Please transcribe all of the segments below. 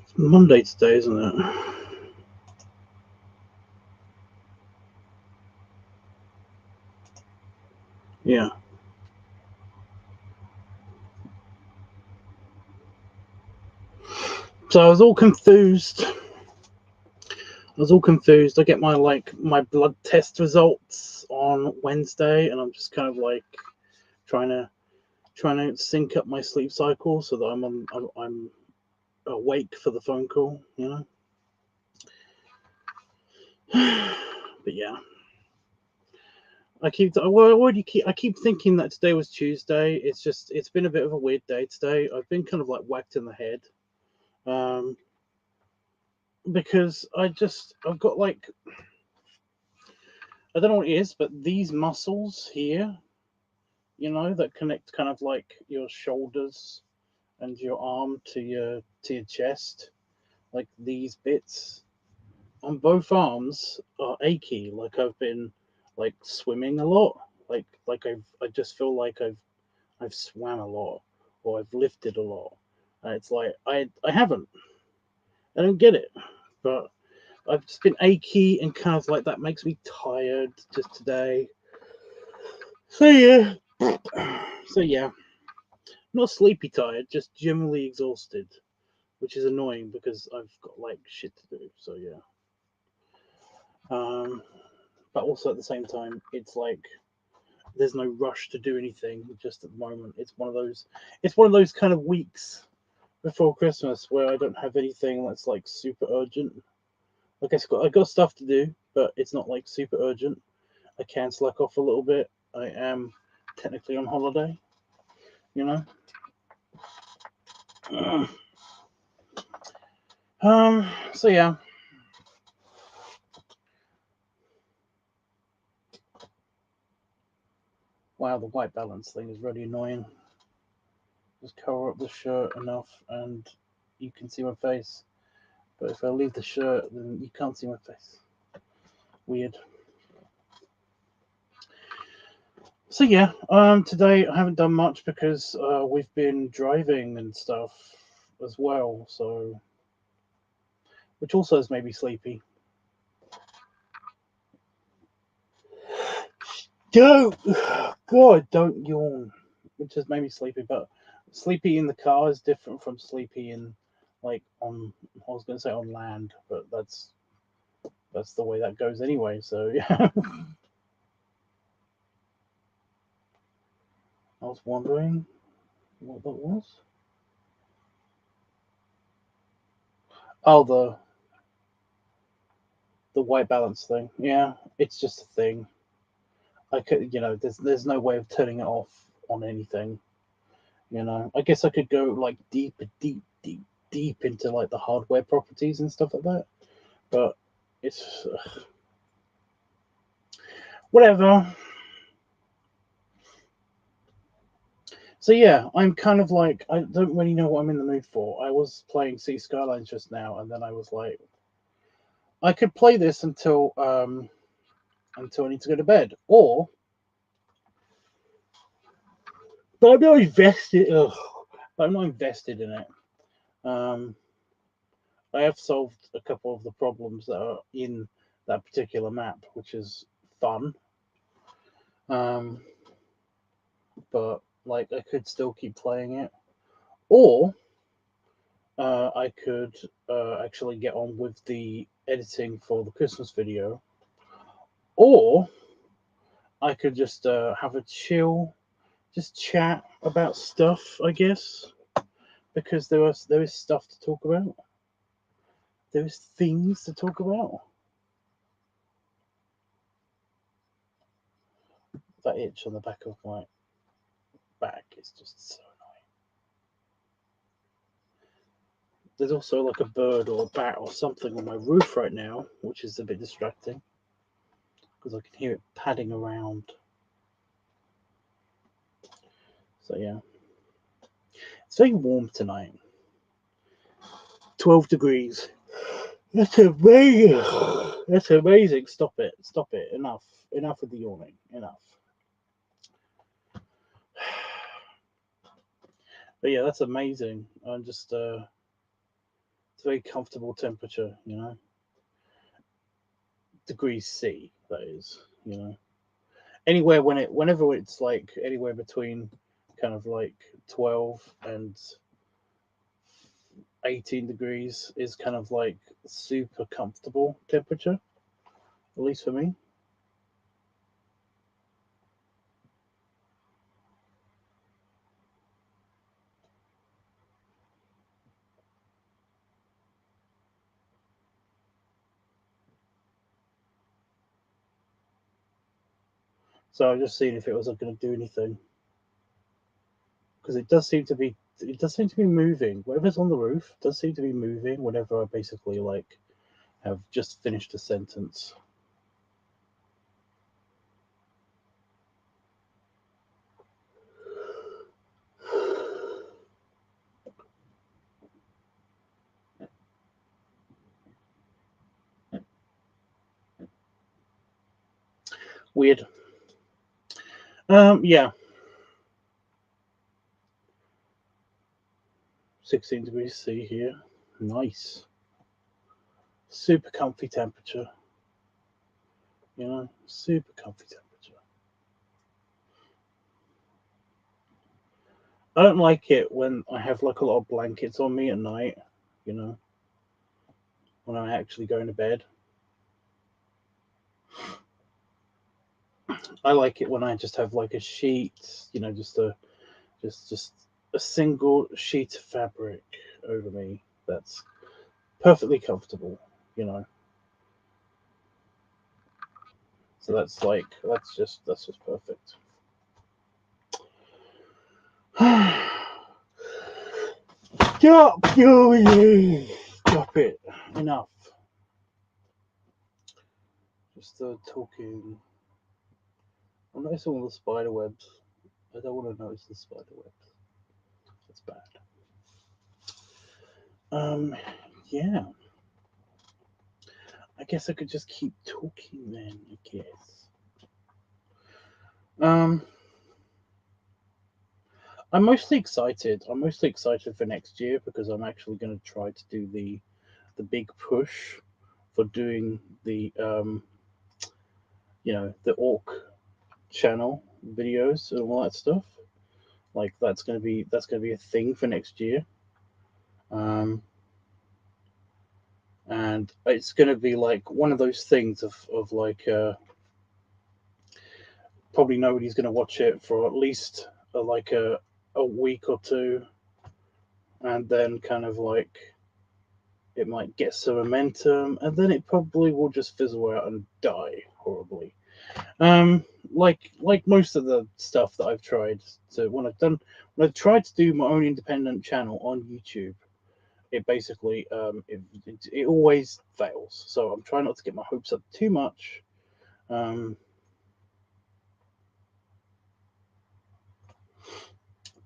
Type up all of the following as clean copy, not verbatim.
It's Monday today, isn't it? Yeah. So I was all confused. I get my blood test results on Wednesday, and I'm just kind of like trying to sync up my sleep cycle so that I'm awake for the phone call, you know. But yeah, I keep thinking that today was Tuesday. It's been a bit of a weird day today. I've been kind of like whacked in the head, because I've got like, I don't know what it is, but these muscles here, you know, that connect kind of like your shoulders and your arm to your chest, like these bits on both arms are achy. Like I've been like swimming a lot. I just feel like I've swam a lot, or I've lifted a lot. And it's like I haven't. I don't get it. But I've just been achy and kind of like that makes me tired just today. So yeah. So yeah. Not sleepy tired, just generally exhausted, which is annoying because I've got like shit to do. So yeah. But also at the same time, it's like there's no rush to do anything just at the moment. It's one of those kind of weeks before Christmas where I don't have anything that's like super urgent. Like I got stuff to do, but it's not like super urgent. I can slack off a little bit. I am technically on holiday, you know. So yeah. Wow, the white balance thing is really annoying. Just cover up the shirt enough and you can see my face. But if I leave the shirt, then you can't see my face. Weird. So yeah, today I haven't done much because we've been driving and stuff as well. So, which also has made me sleepy. Don't, God, don't yawn. Which has made me sleepy, but sleepy in the car is different from sleepy in like on. I was going to say on land, but that's the way that goes anyway. So yeah. I was wondering what that was. Oh, the white balance thing. Yeah, it's just a thing. I could, there's no way of turning it off on anything. I guess I could go like deep into like the hardware properties and stuff like that. But it's whatever. So yeah, I'm kind of like I don't really know what I'm in the mood for. I was playing Sea Skylines just now, and then I was like, I could play this until I need to go to bed, or but I'm not invested. But I'm not invested in it. I have solved a couple of the problems that are in that particular map, which is fun. But like I could still keep playing it, or I could actually get on with the editing for the Christmas video, or I could just have a chill, just chat about stuff, I guess, because there is stuff to talk about. There is things to talk about. That itch on the back of my back is just so annoying. There's also like a bird or a bat or something on my roof right now, which is a bit distracting because I can hear it padding around. So yeah, it's very warm tonight. 12 degrees. That's amazing. That's amazing. Stop it. Stop it. Enough. Enough with the yawning. Enough. But yeah, that's amazing. I'm just it's a very comfortable temperature, you know. Degrees C, that is, you know. Whenever it's like anywhere between kind of like 12 and 18 degrees is kind of like super comfortable temperature, at least for me. So I'm just seeing if it was going to do anything, because it does seem to be moving. Whatever's on the roof does seem to be moving whenever I basically like have just finished a sentence. Weird. Yeah, 16 degrees C here. Nice. Super comfy temperature. You know, super comfy temperature. I don't like it when I have like a lot of blankets on me at night, you know, when I'm actually going to bed. I like it when I just have like a sheet, you know, just a single sheet of fabric over me that's perfectly comfortable, you know. So that's just perfect. Stop doing Stop it. Enough. Just talking. I'm noticing all the spider webs. I don't want to notice the spider webs. That's bad. Um, yeah. I guess I could just keep talking then. I guess. Um, I'm mostly excited. I'm mostly excited for next year because I'm actually going to try to do the big push for doing the the orc channel videos and all that stuff. Like that's gonna be a thing for next year. Um, and it's gonna be like one of those things of like probably nobody's gonna watch it for at least like a week or two, and then kind of like it might get some momentum, and then it probably will just fizzle out and die horribly. Like most of the stuff that I've tried. So when I've tried to do my own independent channel on YouTube, it basically it always fails. So I'm trying not to get my hopes up too much. Um,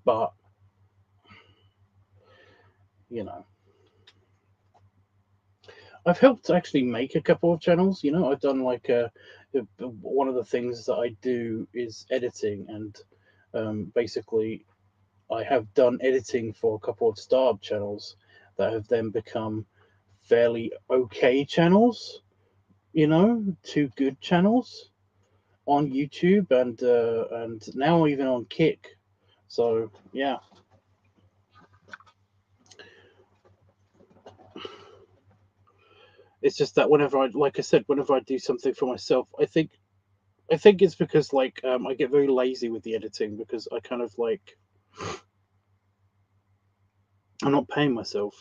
but you know, I've helped actually make a couple of channels. You know, I've done like one of the things that I do is editing, and basically I have done editing for a couple of startup channels that have then become fairly okay channels. You know, two good channels on YouTube and now even on Kick. So yeah, it's just that whenever like I said, whenever I do something for myself, I think it's because like I get very lazy with the editing because I kind of like I'm not paying myself,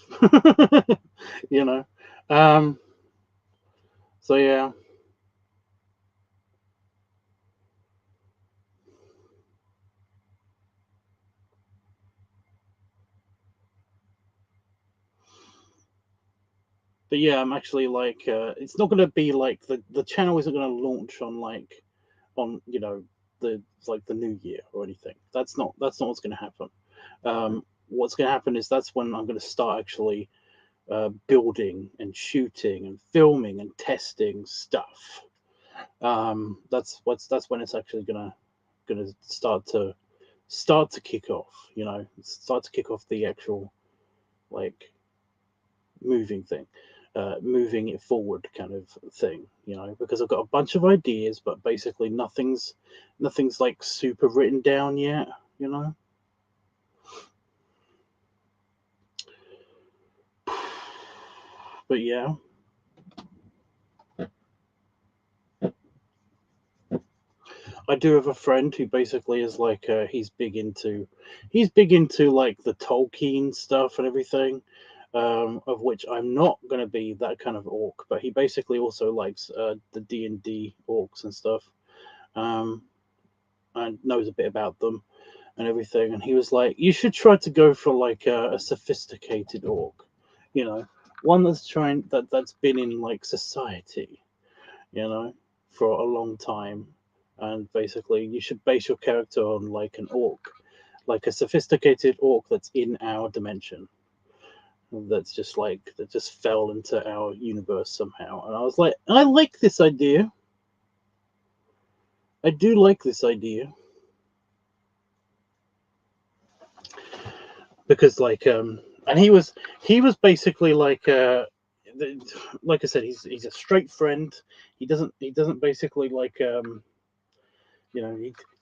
you know. Um, so yeah, but yeah, I'm actually like it's not gonna be like the channel isn't gonna launch on like on the like the new year or anything. That's not what's gonna happen. What's gonna happen is that's when I'm gonna start actually building and shooting and filming and testing stuff. That's when it's actually gonna start to kick off. You know, start to kick off the actual like moving thing, moving it forward kind of thing. You know, because I've got a bunch of ideas, but basically nothing's like super written down yet. You know. But yeah, I do have a friend who basically is like he's big into like the Tolkien stuff and everything, of which I'm not going to be that kind of orc. But he basically also likes the D&D orcs and stuff, um, and knows a bit about them and everything. And he was like, you should try to go for like a sophisticated orc, you know, one that's been in like society, you know, for a long time. And basically, you should base your character on like an orc, like a sophisticated orc that's in our dimension, that just fell into our universe somehow. And I was like, I like this idea. I do like this idea because and he was basically like I said, he's a straight friend. He doesn't basically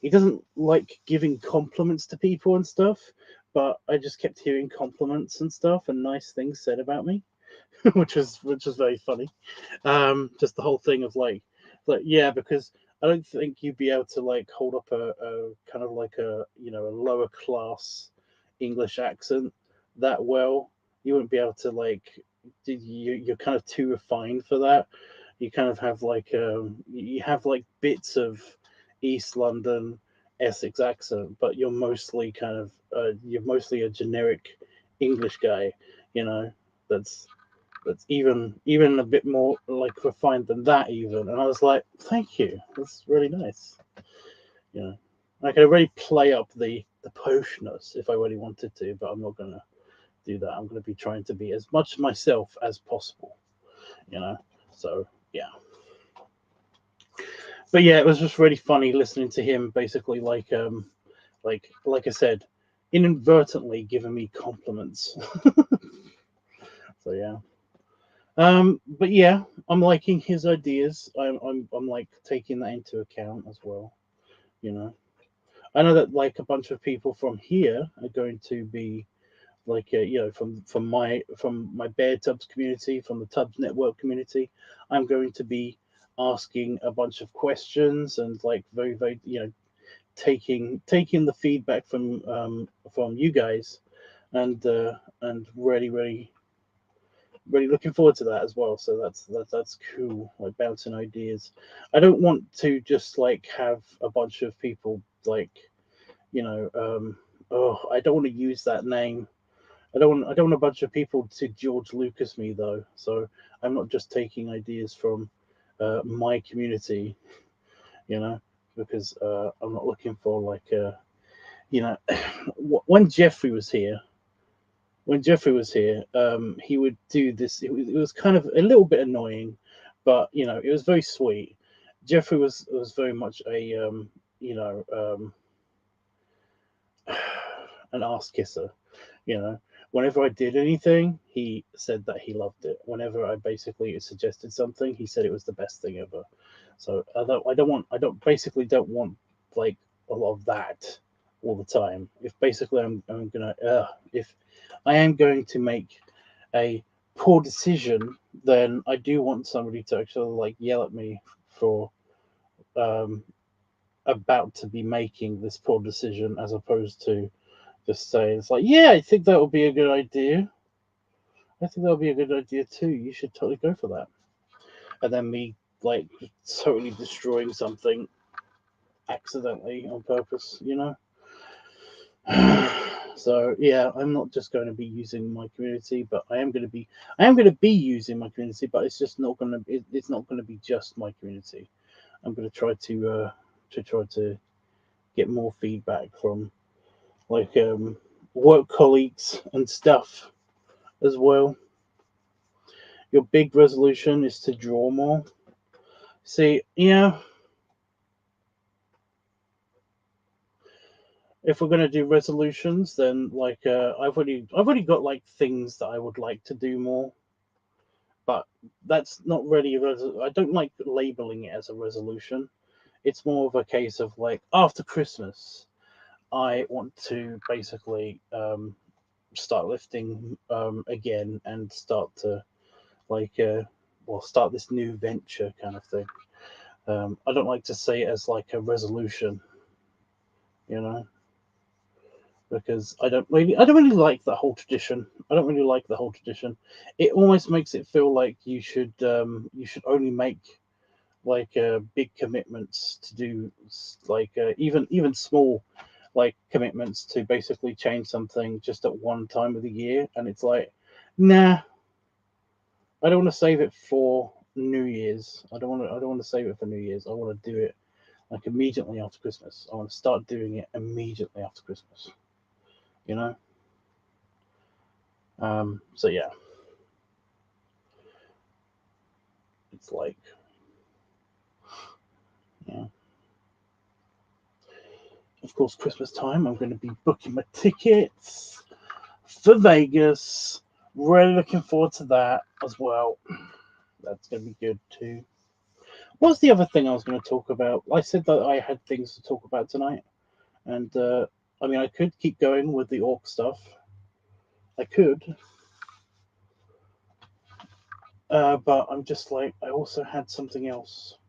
he doesn't like giving compliments to people and stuff, but I just kept hearing compliments and stuff and nice things said about me, which was very funny. Just the whole thing of like yeah, because I don't think you'd be able to like hold up a kind of like a lower class English accent that well. You wouldn't be able to you're kind of too refined for that. You kind of have you have like bits of East London Essex accent, but you're mostly a generic English guy, you know, that's even a bit more like refined than that even. And I was like, thank you, that's really nice. You know, I could really play up the poshness if I really wanted to, but I'm not gonna do that. I'm gonna be trying to be as much myself as possible, you know. So yeah. But yeah, it was just really funny listening to him basically like I said, inadvertently giving me compliments. So yeah. But yeah, I'm liking his ideas. I'm like taking that into account as well. You know, I know that like a bunch of people from here are going to be from my Bear Tubs community, from the Tubs Network community. I'm going to be asking a bunch of questions and like very taking the feedback from you guys, and really looking forward to that as well. So that's cool. Like bouncing ideas. I don't want to just like have a bunch of people you know oh, I don't want to use that name. I don't want a bunch of people to George Lucas me though. So I'm not just taking ideas from my community, you know, because I'm not looking for you know when Jeffrey was here he would do this. It was kind of a little bit annoying, but it was very sweet. Jeffrey was very much a you know an ass kisser. You know, whenever I did anything, he said that he loved it. Whenever I basically suggested something, he said it was the best thing ever. So I don't want like a lot of that all the time. If basically I'm gonna if I am going to make a poor decision, then I do want somebody to actually like yell at me for um about to be making this poor decision, as opposed to just saying it's like, yeah, I think that would be a good idea. I think that would be a good idea too. You should totally go for that. And then me like totally destroying something accidentally on purpose, you know? So yeah, I'm not just going to be using my community, but I am going to be using my community, but it's just not going to it's not going to be just my community. I'm going to try to get more feedback from like work colleagues and stuff as well. your big resolution is to draw more. See, yeah. If we're gonna do resolutions, then like I've already got like things that I would like to do more, but that's not really I don't like labeling it as a resolution. It's more of a case of like after Christmas, I want to basically start lifting again and start to like start this new venture kind of thing. I don't like to say it as like a resolution, you know, because I don't really like the whole tradition. I don't really like the whole tradition. It almost makes it feel like you should only make like big commitments to do like even small like commitments to basically change something just at one time of the year, and it's like, nah, I don't want to save it for New Year's. I don't want to save it for New Year's. I want to do it like immediately after Christmas. I want to start doing it immediately after Christmas. You know. So yeah, it's like, yeah. Of course, Christmas time, I'm going to be booking my tickets for Vegas. Really looking forward to that as well. That's going to be good too. What's the other thing I was going to talk about? I said that I had things to talk about tonight, and I mean, I could keep going with the orc stuff. I could, but I'm just like, I also had something else,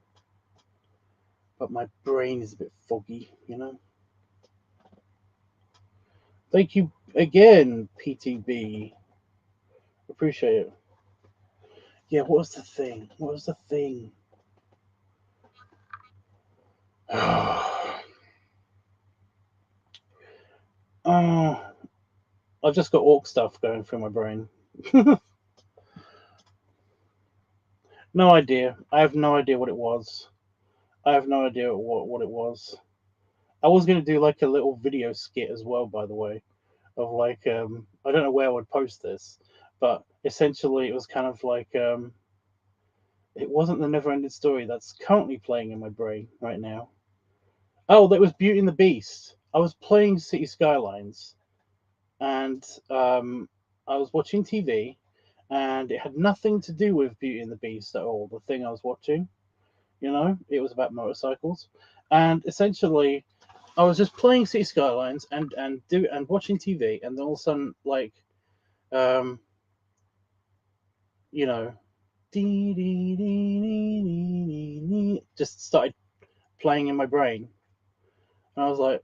but my brain is a bit foggy, you know. Thank you again, PTB. Appreciate it. Yeah, what was the thing? What was the thing? Oh, I've just got orc stuff going through my brain. No idea. I have no idea what it was. I have no idea what it was. I was going to do like a little video skit as well, by the way, of like I don't know where I would post this, but essentially it was kind of like it wasn't the never ending story that's currently playing in my brain right now. Oh, that was Beauty and the Beast. I was playing City Skylines, and I was watching TV, and it had nothing to do with Beauty and the Beast at all. The thing I was watching, you know, it was about motorcycles, and essentially, I was just playing City Skylines and watching TV, and then all of a sudden, like, um, you know, just started playing in my brain, and I was like,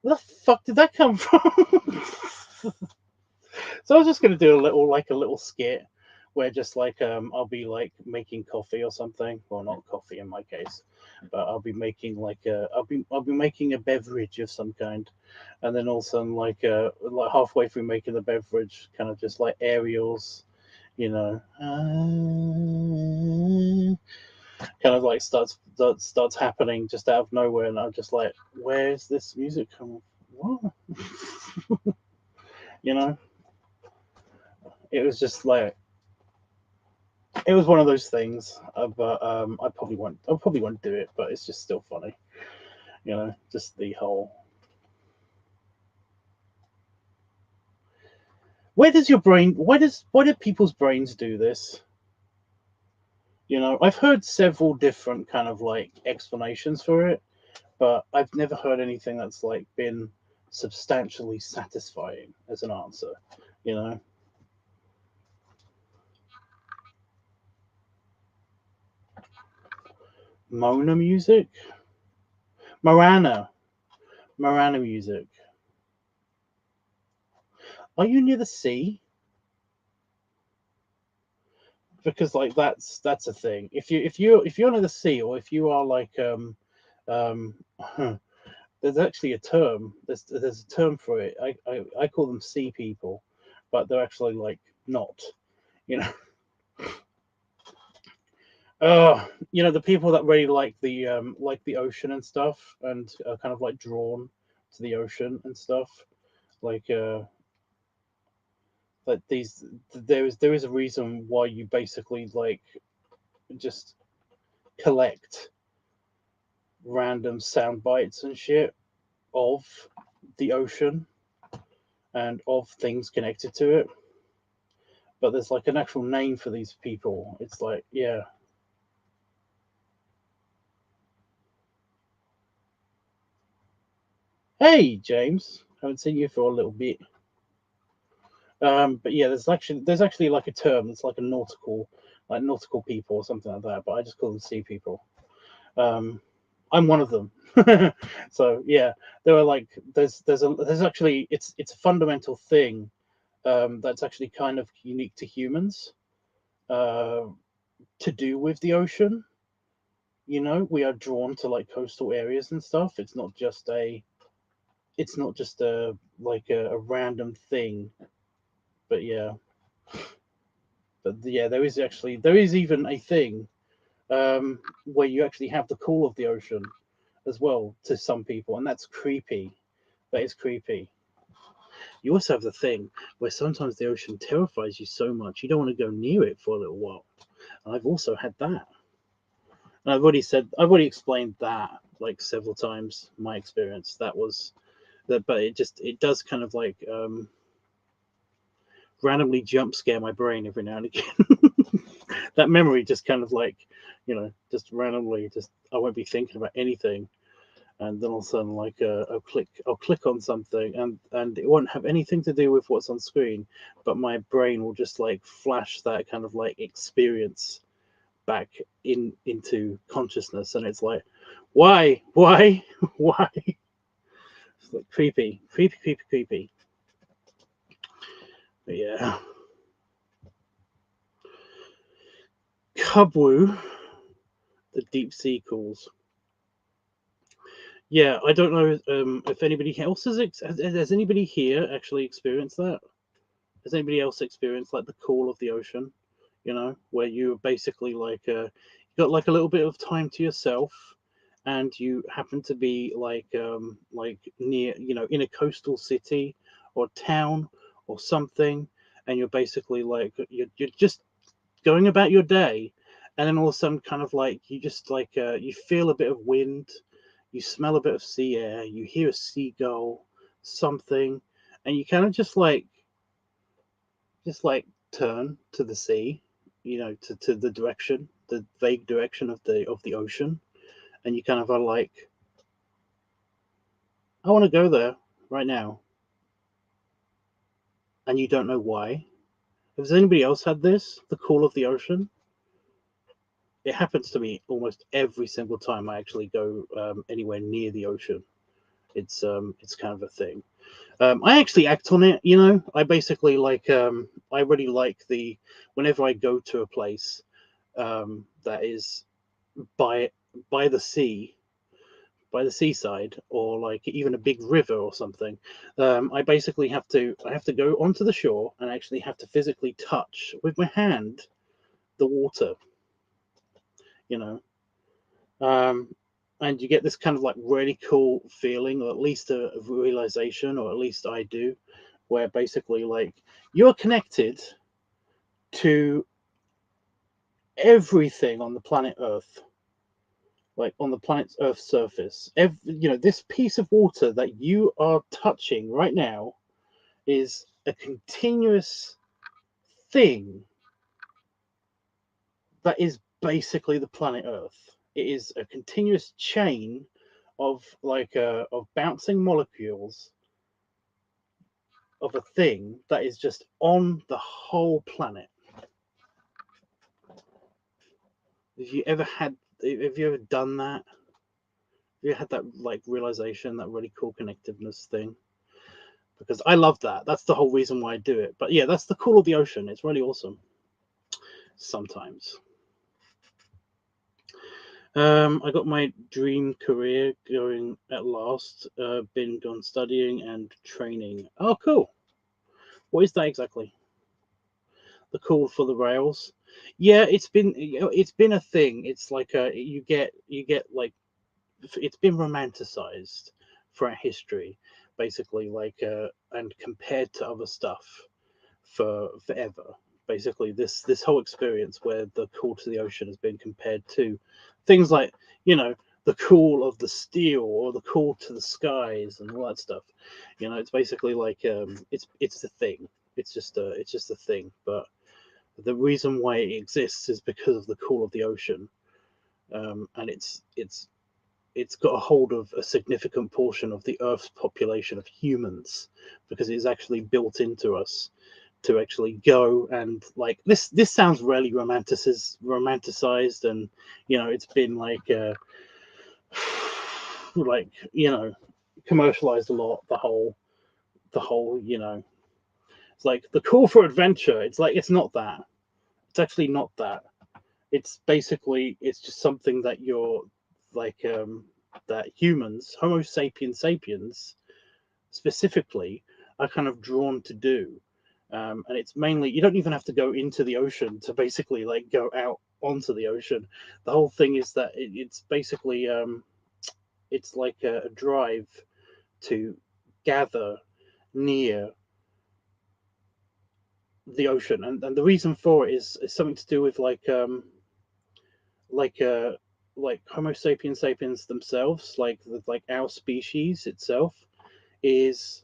where the fuck did that come from? So I was just gonna do a little skit where just like I'll be like making coffee or something. Well, not coffee in my case, but I'll be making like I'll be making a beverage of some kind, and then all of a sudden like halfway through making the beverage, kind of just like aerials, you know, kind of like starts happening just out of nowhere, and I'm just like, where's this music coming? What? You know, it was just like it was one of those things, but I probably won't do it, but it's just still funny, you know. Just the whole. Where does your brain? Why do people's brains do this? You know, I've heard several different kind of like explanations for it, but I've never heard anything that's like been substantially satisfying as an answer. You know, Mona music, Morana, Morana music. Are you near the sea? Because like that's a thing. If you're near the sea, or if you are like um there's actually a term. There's a term for it. I call them sea people, but they're actually like not. You know. You know, the people that really like the ocean and stuff, and are kind of like drawn to the ocean and stuff. Like these, there is a reason why you basically like just collect random sound bites and shit of the ocean and of things connected to it. But there's like an actual name for these people. It's like, yeah. Hey, James. Haven't seen you for a little bit. But yeah, there's actually like a term. It's like a nautical people or something like that. But I just call them sea people. I'm one of them. So yeah, there are like there's actually it's a fundamental thing that's actually kind of unique to humans uh, to do with the ocean. You know, we are drawn to like coastal areas and stuff. It's not just a random thing. But yeah, there is even a thing where you actually have the call of the ocean as well to some people, and that's creepy. That is creepy. You also have the thing where sometimes the ocean terrifies you so much you don't want to go near it for a little while. And I've also had that. And I've already explained that like several times. My experience that was that, but it does kind of like randomly jump scare my brain every now and again. That memory just kind of like, just randomly, just I won't be thinking about anything, and then all of a sudden, like I'll click on something, and it won't have anything to do with what's on screen, but my brain will just like flash that kind of like experience back into consciousness, and it's like, why, why? It's like creepy, creepy, creepy, creepy. But yeah. Kubwu, the deep sea calls. Yeah, I don't know if anybody else has anybody here actually experienced that? Has anybody else experienced like the call of the ocean? You know, where you basically like you got like a little bit of time to yourself, and you happen to be like near, in a coastal city or town or something, and you're basically like you're just going about your day, and then all of a sudden, kind of like you just like you feel a bit of wind, you smell a bit of sea air, you hear a seagull, something, and you kind of just like turn to the sea, to the direction, the vague direction of the ocean, and you kind of are like, I want to go there right now, and you don't know why. Has anybody else had this? The call of the ocean? It happens to me almost every single time I actually go anywhere near the ocean. It's kind of a thing. I actually act on it. I basically like I really like the whenever I go to a place that is by by the sea, by the seaside, or like even a big river or something. I basically I have to go onto the shore and actually have to physically touch with my hand the water. You know, um, and you get this kind of like really cool feeling, or at least a realization, or at least I do, where basically like you're connected to everything on the planet Earth, like on the planet Earth's surface. This piece of water that you are touching right now is a continuous thing that is basically the planet Earth. It is a continuous chain of bouncing molecules of a thing that is just on the whole planet. Have you ever done that? Have you had that like realization, that really cool connectiveness thing? Because I love that. That's the whole reason why I do it. But yeah, that's the cool of the ocean. It's really awesome. Sometimes. I got my dream career going at last. Been gone studying and training. Oh, cool. What is that exactly? The call for the rails. Yeah, it's been a thing. It's like you get like it's been romanticized throughout history, basically, like and compared to other stuff for forever. Basically, this whole experience where the cool to the ocean has been compared to things like, the cool of the steel or the cool to the skies and all that stuff. It's basically like it's the thing. It's just a thing. But the reason why it exists is because of the cool of the ocean, and it's got a hold of a significant portion of the Earth's population of humans, because it's actually built into us to actually go and, like, this sounds really romanticized, and it's been like like commercialized a lot, the whole it's like the call for adventure. It's like, it's not that. It's actually not that. It's basically, it's just something that you're like that humans, Homo sapiens specifically, are kind of drawn to do. And it's mainly, you don't even have to go into the ocean to basically like go out onto the ocean. The whole thing is that it's basically it's like a drive to gather near the ocean, and the reason for it is something to do with like uh like Homo sapiens themselves, like our species itself is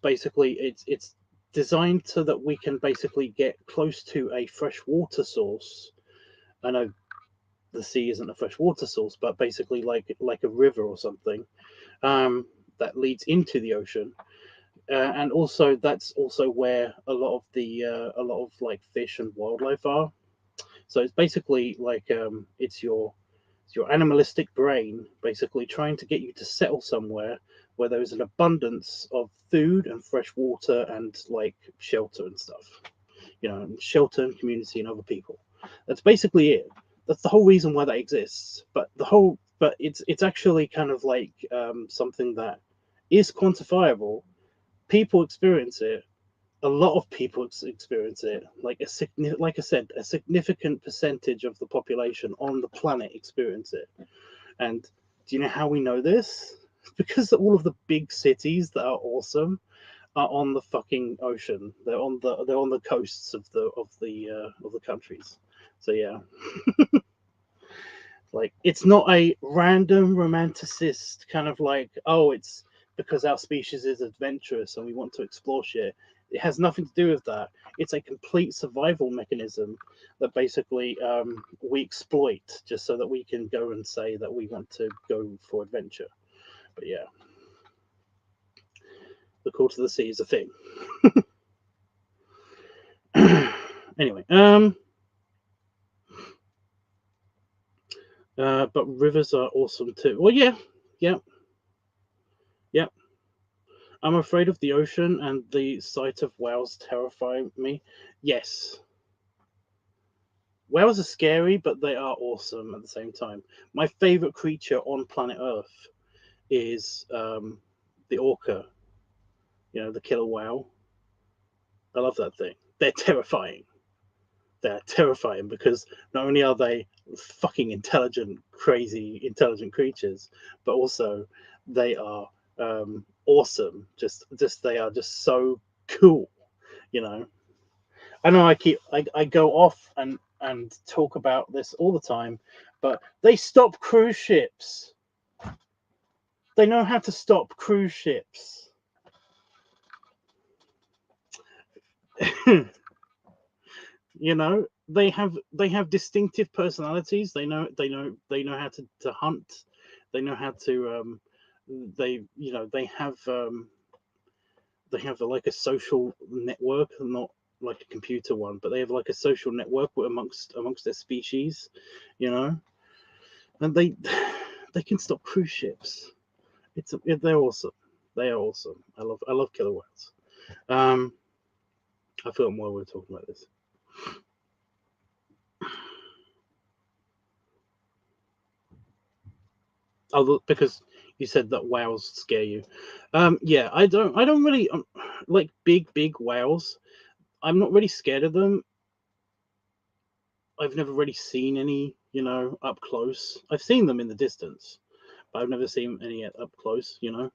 basically, it's designed so that we can basically get close to a fresh water source. I know the sea isn't a fresh water source, but basically like a river or something, that leads into the ocean. And also, that's also where a lot of like fish and wildlife are. So it's basically like it's your animalistic brain basically trying to get you to settle somewhere where there is an abundance of food and fresh water and like shelter and stuff. And shelter and community and other people. That's basically it. That's the whole reason why that exists. But it's actually kind of like something that is quantifiable. People experience it. A lot of people experience it. Like I said, a significant percentage of the population on the planet experience it. And do you know how we know this? Because all of the big cities that are awesome are on the fucking ocean. They're on the coasts of the countries. So yeah, like, it's not a random romanticist kind of like, oh, it's because our species is adventurous and we want to explore shit. It has nothing to do with that. It's a complete survival mechanism that basically we exploit just so that we can go and say that we want to go for adventure. But yeah, the call to the sea is a thing. Anyway, but rivers are awesome too. Well, yeah, yeah, yeah. I'm afraid of the ocean, and the sight of whales terrify me. Yes, whales are scary, but they are awesome at the same time. My favorite creature on planet Earth is the orca. The killer whale. I love that thing. They're terrifying. They're terrifying because not only are they fucking intelligent, crazy, intelligent creatures, but also they are awesome. Just they are just so cool. You know. I know I go off and talk about this all the time, but they stop cruise ships. They know how to stop cruise ships. They have distinctive personalities. They know how to hunt. They know how to they have like a social network, not like a computer one, but they have like a social network amongst their species, you know, and they can stop cruise ships. They're awesome. They are awesome. I love killer whales. I forgot why we were talking about this. Oh, because you said that whales scare you. Yeah, I don't really like big whales. I'm not really scared of them. I've never really seen any, up close. I've seen them in the distance, but I've never seen any up close. You know,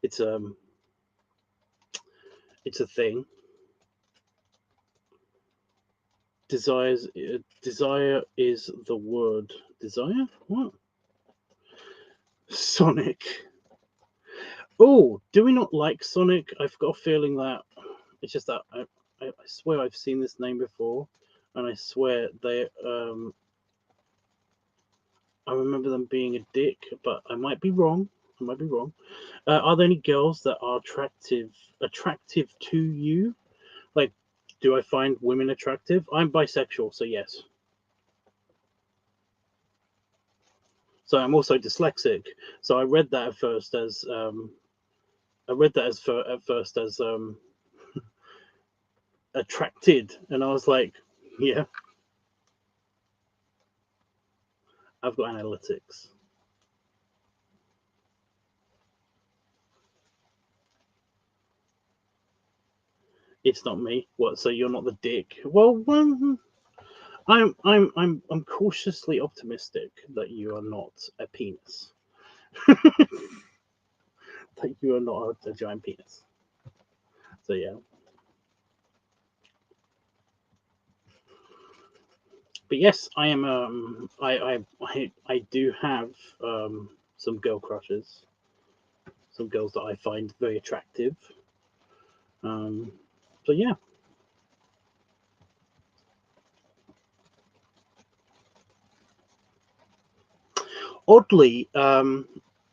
it's a thing. Desire is the word. Desire? What? Sonic. Oh, do we not like Sonic? I've got a feeling that it's just that I swear I've seen this name before, and I swear they I remember them being a dick, but I might be wrong. I might be wrong. Are there any girls that are attractive to you? Like, do I find women attractive? I'm bisexual, so yes. So I'm also dyslexic. So I read that at first as attracted, and I was like, yeah, I've got analytics. It's not me. What? So you're not the dick? Well, I'm cautiously optimistic that you are not a penis. That you are not a giant penis. So yeah. But yes, I am. I do have some girl crushes. Some girls that I find very attractive. So yeah. Oddly, I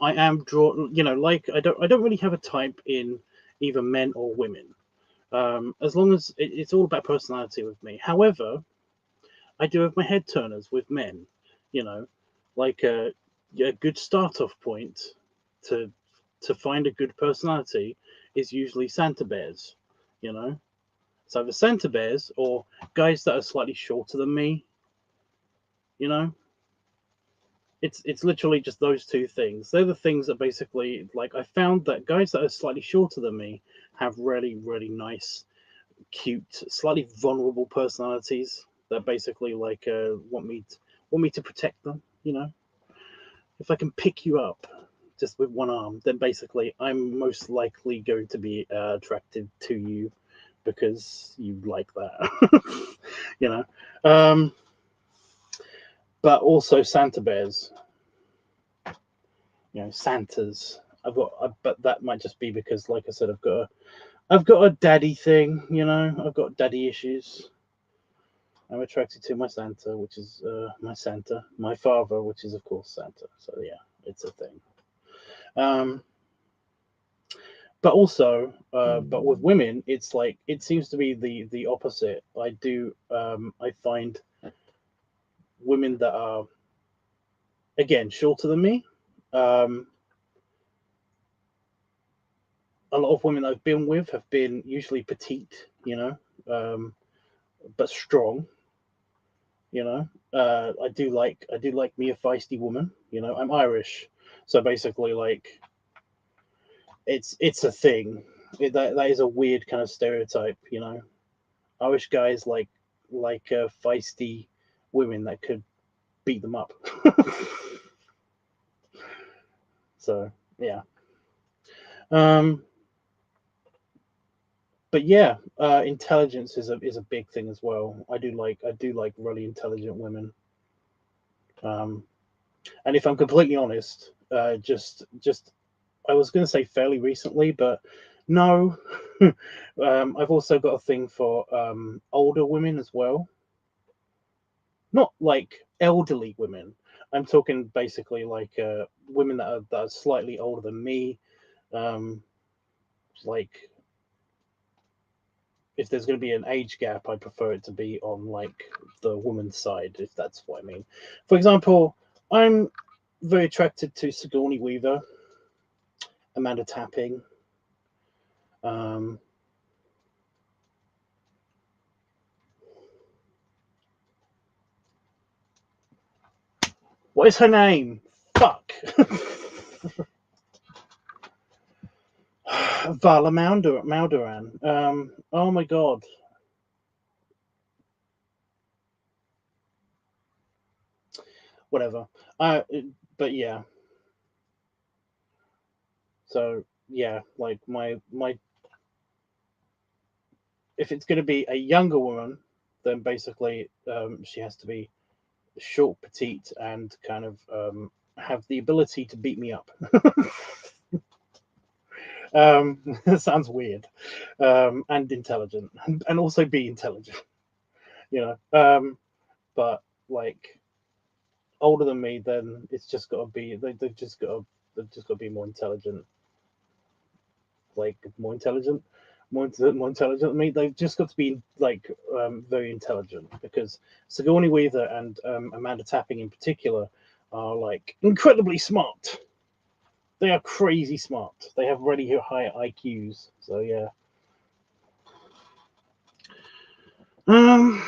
am drawn. You know, like I don't really have a type in either men or women. As long as it's all about personality with me. However, I do have my head turners with men. You know, like a good start off point to find a good personality is usually Santa bears. You know, so either Santa bears or guys that are slightly shorter than me. You know, it's literally just those two things. They're the things that basically, like, I found that guys that are slightly shorter than me have really nice, cute, slightly vulnerable personalities that basically like want me to protect them. You know, if I can pick you up just with one arm, then basically I'm most likely going to be attracted to you because you like that. You know, but also Santa bears. You know, Santas. But that might just be because, like I said, I've got a daddy thing. You know, I've got daddy issues. I'm attracted to my Santa, which is my father, which is of course Santa. So yeah, it's a thing. But also, but with women, it's like it seems to be the opposite. I find women that are again shorter than me. Um, a lot of women I've been with have been usually petite, you know, but strong. You know, I do like me a feisty woman. You know, I'm Irish, so basically, like, it's a thing. That is a weird kind of stereotype. You know, Irish guys like feisty women that could beat them up. So yeah. Um, but yeah, intelligence is a big thing as well. I do like really intelligent women. Um, and if I'm completely honest, just I was going to say fairly recently, but no. I've also got a thing for older women as well. Not like elderly women. I'm talking basically like women that are slightly older than me. Um, like if there's going to be an age gap, I prefer it to be on like the woman's side, if that's what I mean. For example, I'm very attracted to Sigourney Weaver, Amanda Tapping. Um, what is her name? Fuck. Vala Maldoran. Oh my god. whatever. But yeah. So yeah, like my if it's going to be a younger woman, then basically she has to be short, petite, and kind of have the ability to beat me up. That sounds weird. And intelligent, and also be intelligent, you know. But like older than me, then it's just got to be they've just got to be more intelligent, like more intelligent than me. They've just got to be like very intelligent, because Sigourney Weaver and Amanda Tapping in particular are like incredibly smart. They are crazy smart. They have really high IQs. So yeah. Um.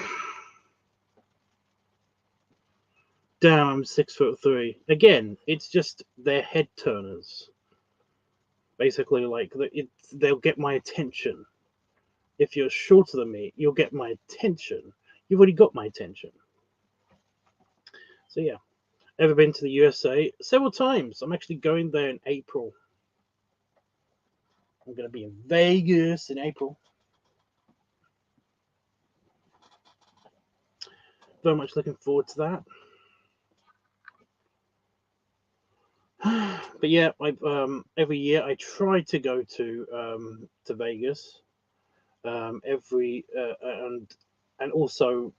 Damn, I'm 6'3". Again, it's just they're head turners. Basically, like they'll get my attention. If you're shorter than me, you'll get my attention. You've already got my attention. So yeah. Ever been to the USA? Several times. I'm actually going there in April. I'm going to be in Vegas in April. Very much looking forward to that. But yeah, every year I try to go to Vegas. Every and also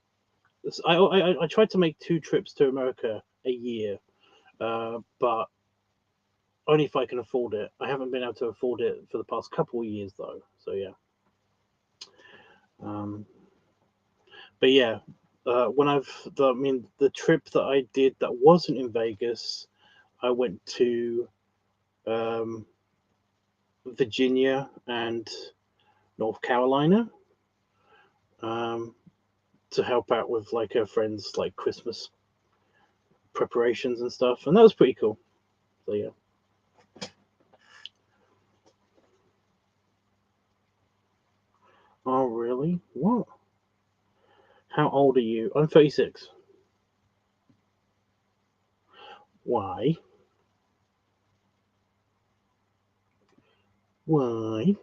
I tried to make 2 trips to America a year, but only if I can afford it. I haven't been able to afford it for the past couple of years though. So yeah. But yeah, the trip that I did that wasn't in Vegas, I went to Virginia and North Carolina to help out with like her friends' like Christmas preparations and stuff, and that was pretty cool. So yeah. Oh really? What? How old are you? I'm 36. Why? Why?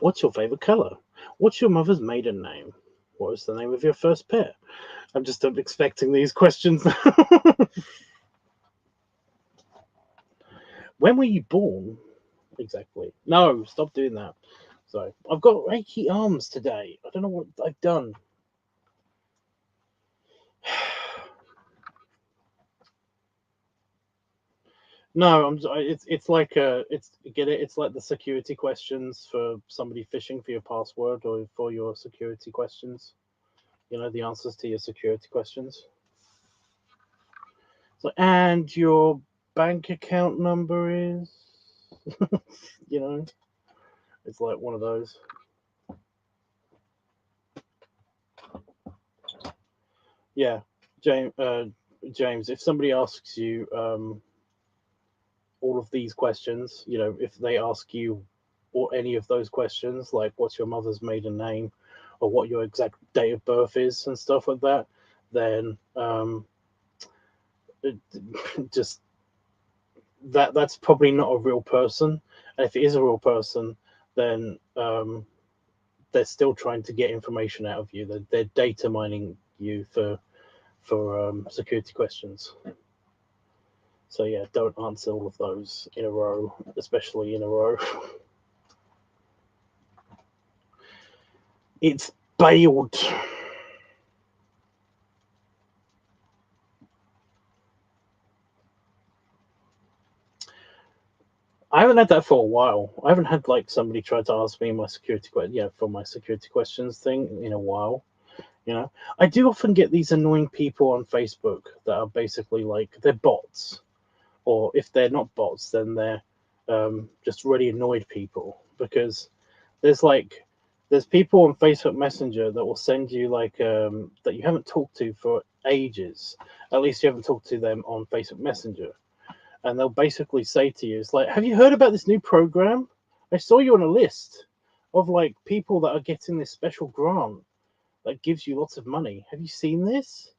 What's your favorite color? What's your mother's maiden name? What was the name of your first pet? I'm just expecting these questions. When were you born? Exactly. No, stop doing that. So I've got achy arms today. I don't know what I've done. No, it's like get it. It's like the security questions for somebody phishing for your password or for your security questions. You know, the answers to your security questions. So, and your bank account number is, you know, it's like one of those. Yeah, James. James, if somebody asks you all of these questions, you know, if they ask you or any of those questions, like what's your mother's maiden name, or what your exact date of birth is, and stuff like that, then just that's probably not a real person. And if it is a real person, then they're still trying to get information out of you. They're data mining you for security questions. So yeah, don't answer all of those in a row, especially in a row. It's bailed. I haven't had that for a while. I haven't had like somebody try to ask me my for my security questions thing in a while. You know, I do often get these annoying people on Facebook that are basically like they're bots, or if they're not bots, then they're just really annoyed people, because there's people on Facebook Messenger that will send you like that you haven't talked to for ages. At least you haven't talked to them on Facebook Messenger, and they'll basically say to you, "It's like, have you heard about this new program? I saw you on a list of like people that are getting this special grant that gives you lots of money. Have you seen this?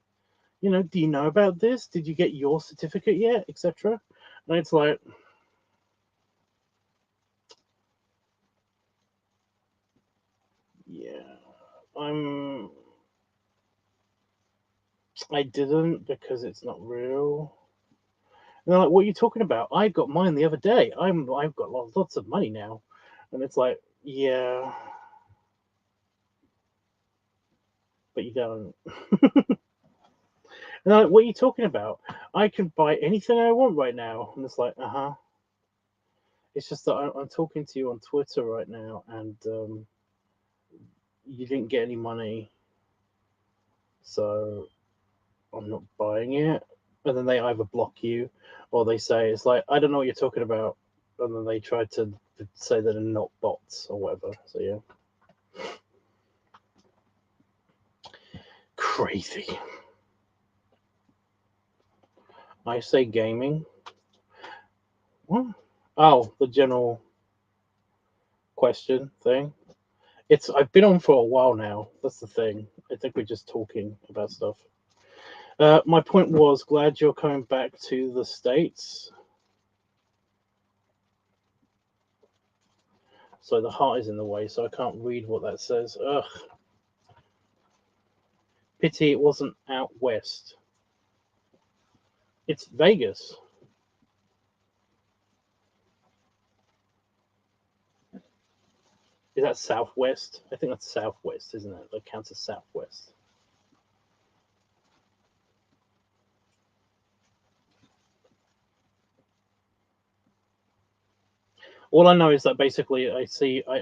You know, do you know about this? Did you get your certificate yet, etc.? And it's like, yeah, I didn't because it's not real. And they're like, what are you talking about? I got mine the other day. I've got lots of money now. And it's like, yeah, but you don't. And they're like, what are you talking about? I can buy anything I want right now. And it's like, uh-huh. It's just that I'm talking to you on Twitter right now, and you didn't get any money, so I'm not buying it. And then they either block you, or they say it's like, I don't know what you're talking about, and then they try to say that they're not bots or whatever. So yeah, crazy. I say gaming. What? Oh, the general question thing. I've been on for a while now. That's the thing. I think we're just talking about stuff. My point was, glad you're coming back to the States. So the heart is in the way, so I can't read what that says. Ugh. Pity it wasn't out west. It's Vegas. Is that southwest? I think that's southwest, isn't it? That counts as southwest. All I know is that basically I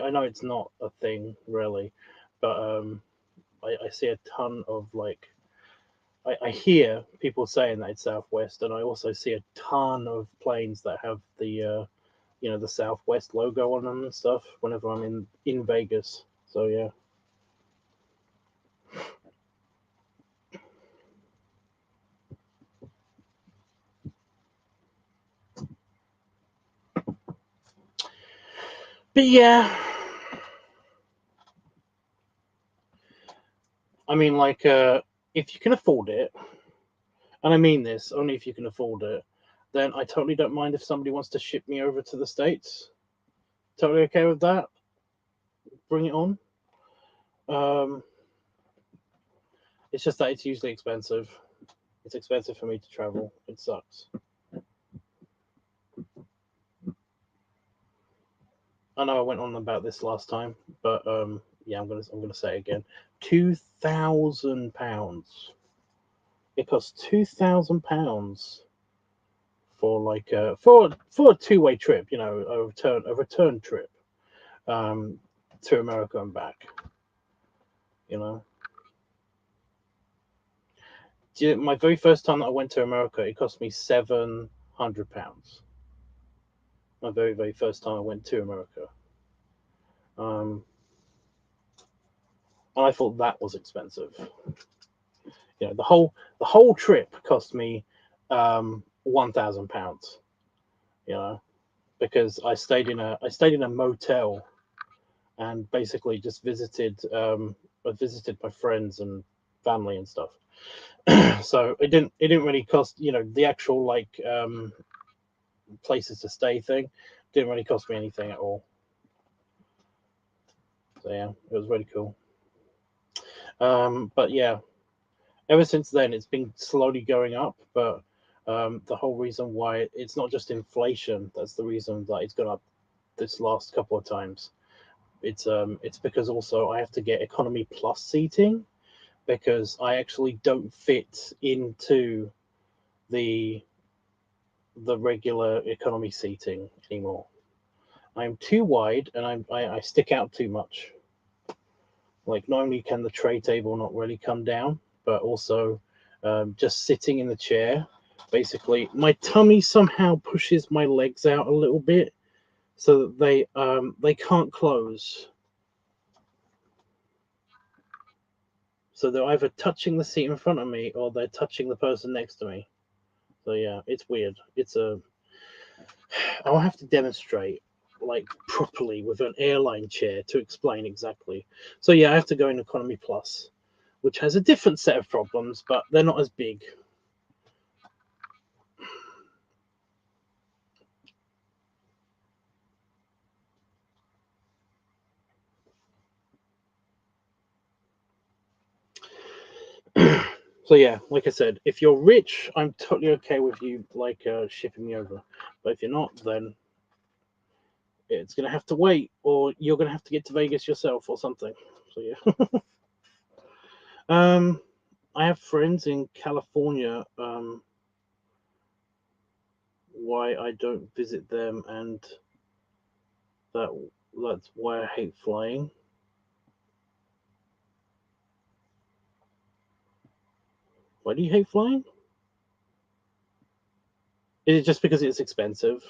know it's not a thing really, but I see a ton of like, I hear people saying that it's southwest, and I also see a ton of planes that have the the Southwest logo on them and stuff whenever I'm in Vegas. So yeah. But yeah, I mean, like, if you can afford it, and I mean this only if you can afford it, then I totally don't mind if somebody wants to ship me over to the States. Totally okay with that. Bring it on. Um, it's just that it's usually expensive. It's expensive for me to travel. It sucks. I know I went on about this last time, but yeah, I'm gonna say it again. £2,000. It costs £2,000 for like for a two-way trip, a return trip, um, to America and back. You know, my very first time that I went to America, it cost me £700. My very first time I went to America, um, and I thought that was expensive. The whole trip cost me £1,000. You know, because I stayed in a motel and basically just I visited my friends and family and stuff. So it didn't really cost, the actual like places to stay thing didn't really cost me anything at all. So yeah, it was really cool. But yeah, ever since then it's been slowly going up. But the whole reason why it's not just inflation, that's the reason that it's gone up this last couple of times. It's because also I have to get economy plus seating because I actually don't fit into the the regular economy seating anymore. I'm too wide and I stick out too much. Like, not only can the tray table not really come down, but also just sitting in the chair, basically my tummy somehow pushes my legs out a little bit so that they can't close. So they're either touching the seat in front of me or they're touching the person next to me. So yeah, it's weird. I'll have to demonstrate like properly with an airline chair to explain exactly. So yeah, I have to go in economy plus. which has a different set of problems, but they're not as big. So yeah, like I said, if you're rich, I'm totally okay with you like shipping me over. But if you're not, then it's gonna have to wait, or you're gonna have to get to Vegas yourself or something. So yeah. I have friends in California. Why I don't visit them, and that's why I hate flying. Why do you hate flying? Is it just because it's expensive?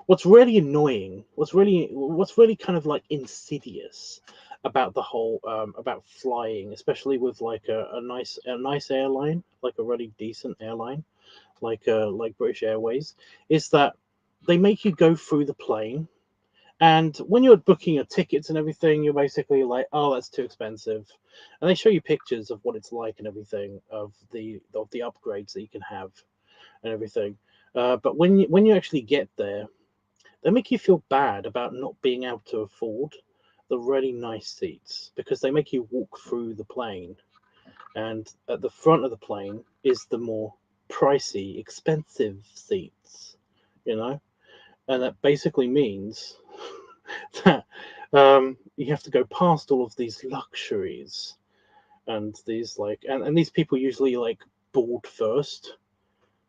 What's really annoying, what's really kind of like insidious about the whole about flying, especially with like a nice airline, like a really decent airline, like British Airways, is that they make you go through the plane. And when you're booking your tickets and everything, you're basically like, "Oh, that's too expensive," and they show you pictures of what it's like and everything of the upgrades that you can have and everything. But when you actually get there, they make you feel bad about not being able to afford the really nice seats because they make you walk through the plane, and at the front of the plane is the more pricey, expensive seats, you know, and that basically means that you have to go past all of these luxuries and these and these people usually like board first,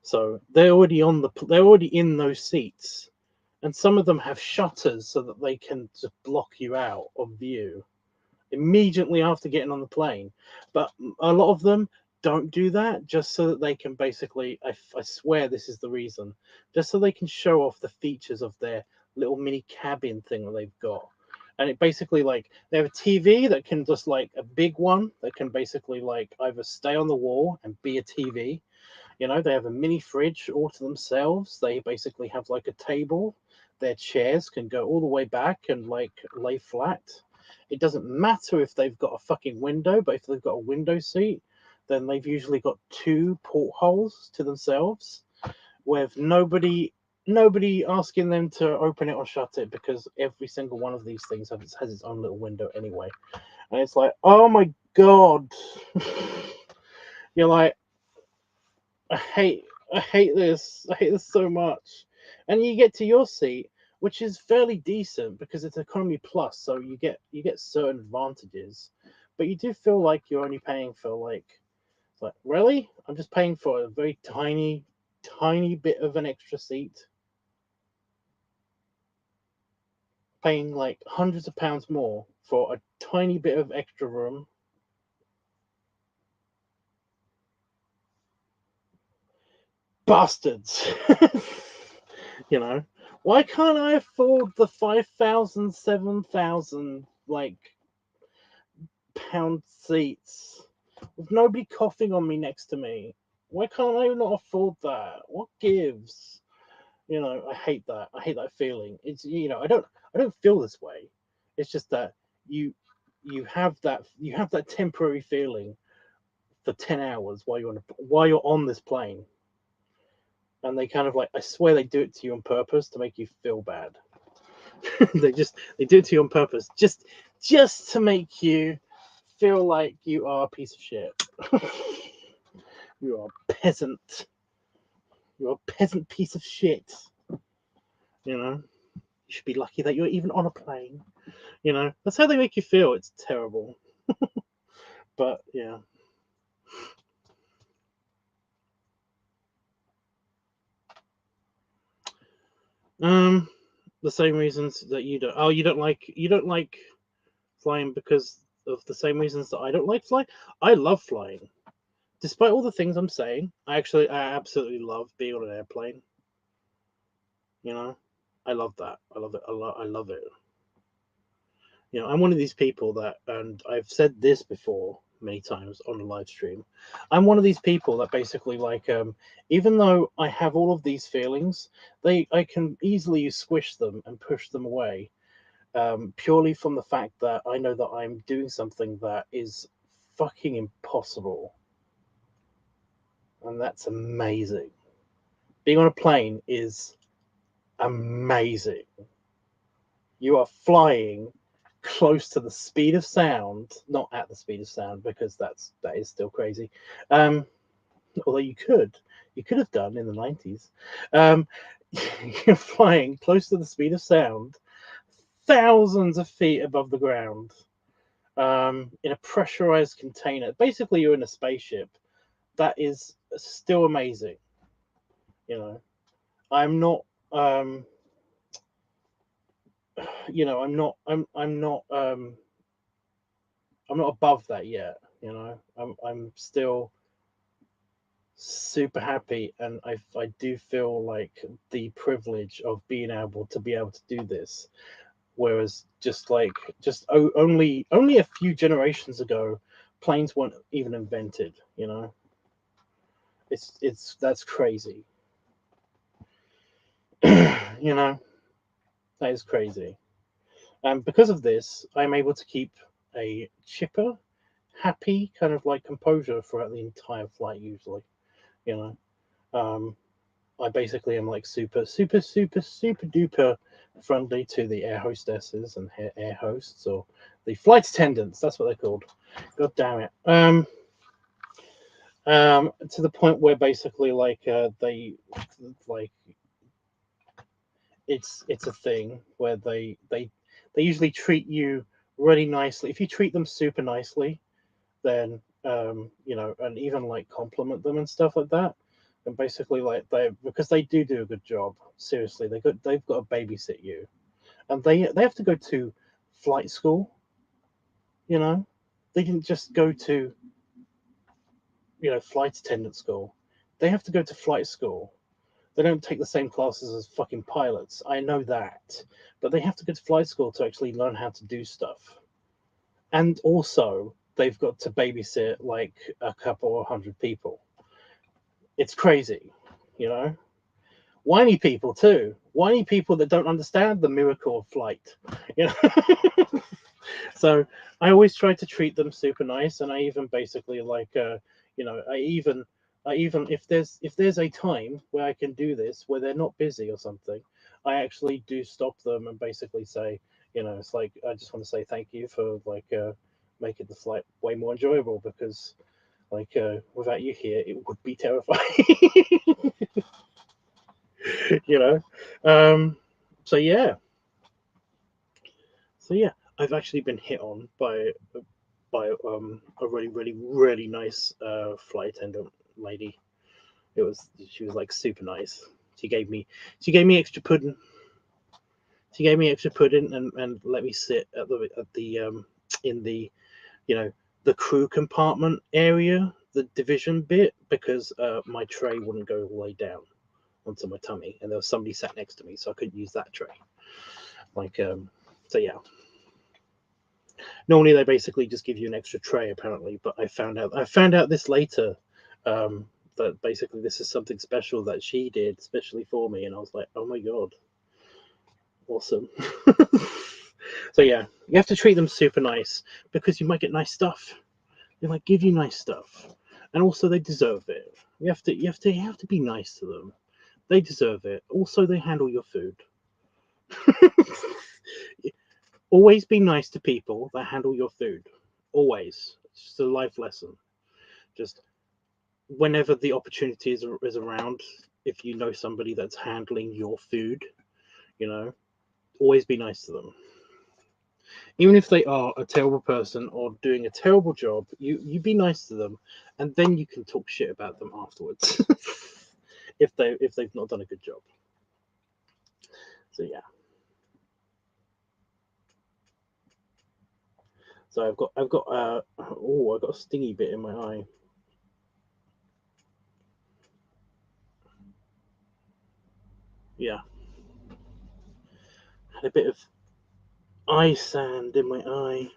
so they're already in those seats, and some of them have shutters so that they can just block you out of view immediately after getting on the plane. But a lot of them don't do that just so that they can basically, I swear this is the reason, just so they can show off the features of their little mini cabin thing that they've got. And it basically like they have a TV that can just like a big one that can basically like either stay on the wall and be a TV. They have a mini fridge all to themselves. They basically have like a table. Their chairs can go all the way back and like lay flat. It doesn't matter if they've got a fucking window, but if they've got a window seat, then they've usually got two portholes to themselves with nobody asking them to open it or shut it, because every single one of these things has its own little window anyway. And it's like, oh my god. You're like, I hate I hate this. I hate this so much. And you get to your seat, which is fairly decent because it's economy plus, so you get certain advantages. But you do feel like you're only paying for like really? I'm just paying for a very tiny bit of an extra seat. Paying like hundreds of pounds more for a tiny bit of extra room. Bastards. you know why can't I afford the 5,000, 7,000 like pound seats with nobody coughing on me next to me? Why can't I not afford that? What gives? I hate that. I hate that feeling. It's I don't feel this way. It's just that you you have that temporary feeling for 10 hours while you're on this plane, and they kind of like, I swear they do it to you on purpose to make you feel bad. They do it to you on purpose, just to make you feel like you are a piece of shit. You are a peasant. You're a peasant piece of shit. You should be lucky that you're even on a plane. That's how they make you feel. It's terrible. But yeah. Um, the same reasons that you don't. Oh, you don't like flying because of the same reasons that I don't like flying. I love flying, despite all the things I'm saying. I absolutely love being on an airplane. You know, I love that. I love it. I love it. I'm one of these people that, and I've said this before, many times on a live stream. I'm one of these people that basically like, even though I have all of these feelings, I can easily squish them and push them away, purely from the fact that I know that I'm doing something that is fucking impossible, and that's amazing. Being on a plane is amazing. You are flying close to the speed of sound, not at the speed of sound, because that is still crazy. Although you could have done in the 90s. You're flying close to the speed of sound, thousands of feet above the ground, in a pressurized container. Basically, you're in a spaceship. That is still amazing. You know, I'm not. You know, I'm not above that yet. You know, I'm still super happy, and I do feel like the privilege of being able to do this. Whereas only a few generations ago, planes weren't even invented. You know, that's crazy. You know, that is crazy. And because of this, I'm able to keep a chipper, happy kind of like composure throughout the entire flight. Usually, you know, I basically am like super duper friendly to the air hostesses and air hosts, or the flight attendants. That's what they're called. God damn it. To the point where basically like they like it's a thing where they usually treat you really nicely. If you treat them super nicely, then you know, and even like compliment them and stuff like that. And basically, like because they do a good job. Seriously, they've got to babysit you, and they have to go to flight school. You know, they didn't just go to, you know, flight attendant school. They have to go to flight school. They don't take the same classes as fucking pilots. I know that, but they have to go to flight school to actually learn how to do stuff. And also, they've got to babysit like a couple or 100 people. It's crazy, you know. Whiny people too. Whiny people that don't understand the miracle of flight. You know. So I always try to treat them super nice, and I even basically like, you know, I even if there's a time where I can do this where they're not busy or something, I actually do stop them and basically say, you know, it's like I just want to say thank you for like making the flight way more enjoyable, because like without you here it would be terrifying. You know. So yeah, I've actually been hit on by a really nice flight attendant lady. She was like super nice. She gave me extra pudding. She gave me extra pudding and let me sit at the in the, you know, the crew compartment area, the division bit, because my tray wouldn't go all the way down onto my tummy, and there was somebody sat next to me, so I couldn't use that tray. Like so yeah. Normally they basically just give you an extra tray apparently, but I found out this later, that basically this is something special that she did especially for me, and I was like, oh my god, awesome. So yeah, you have to treat them super nice, because you might get nice stuff. They might give you nice stuff, and also they deserve it. You have to be nice to them. They deserve it. Also, they handle your food. Always be nice to people that handle your food. Always. It's just a life lesson. Just whenever the opportunity is around, if you know somebody that's handling your food, you know, always be nice to them. Even if they are a terrible person or doing a terrible job, you be nice to them, and then you can talk shit about them afterwards. If they've not done a good job. So yeah. So I've got oh, I got a stingy bit in my eye. Yeah. Had a bit of eye sand in my eye.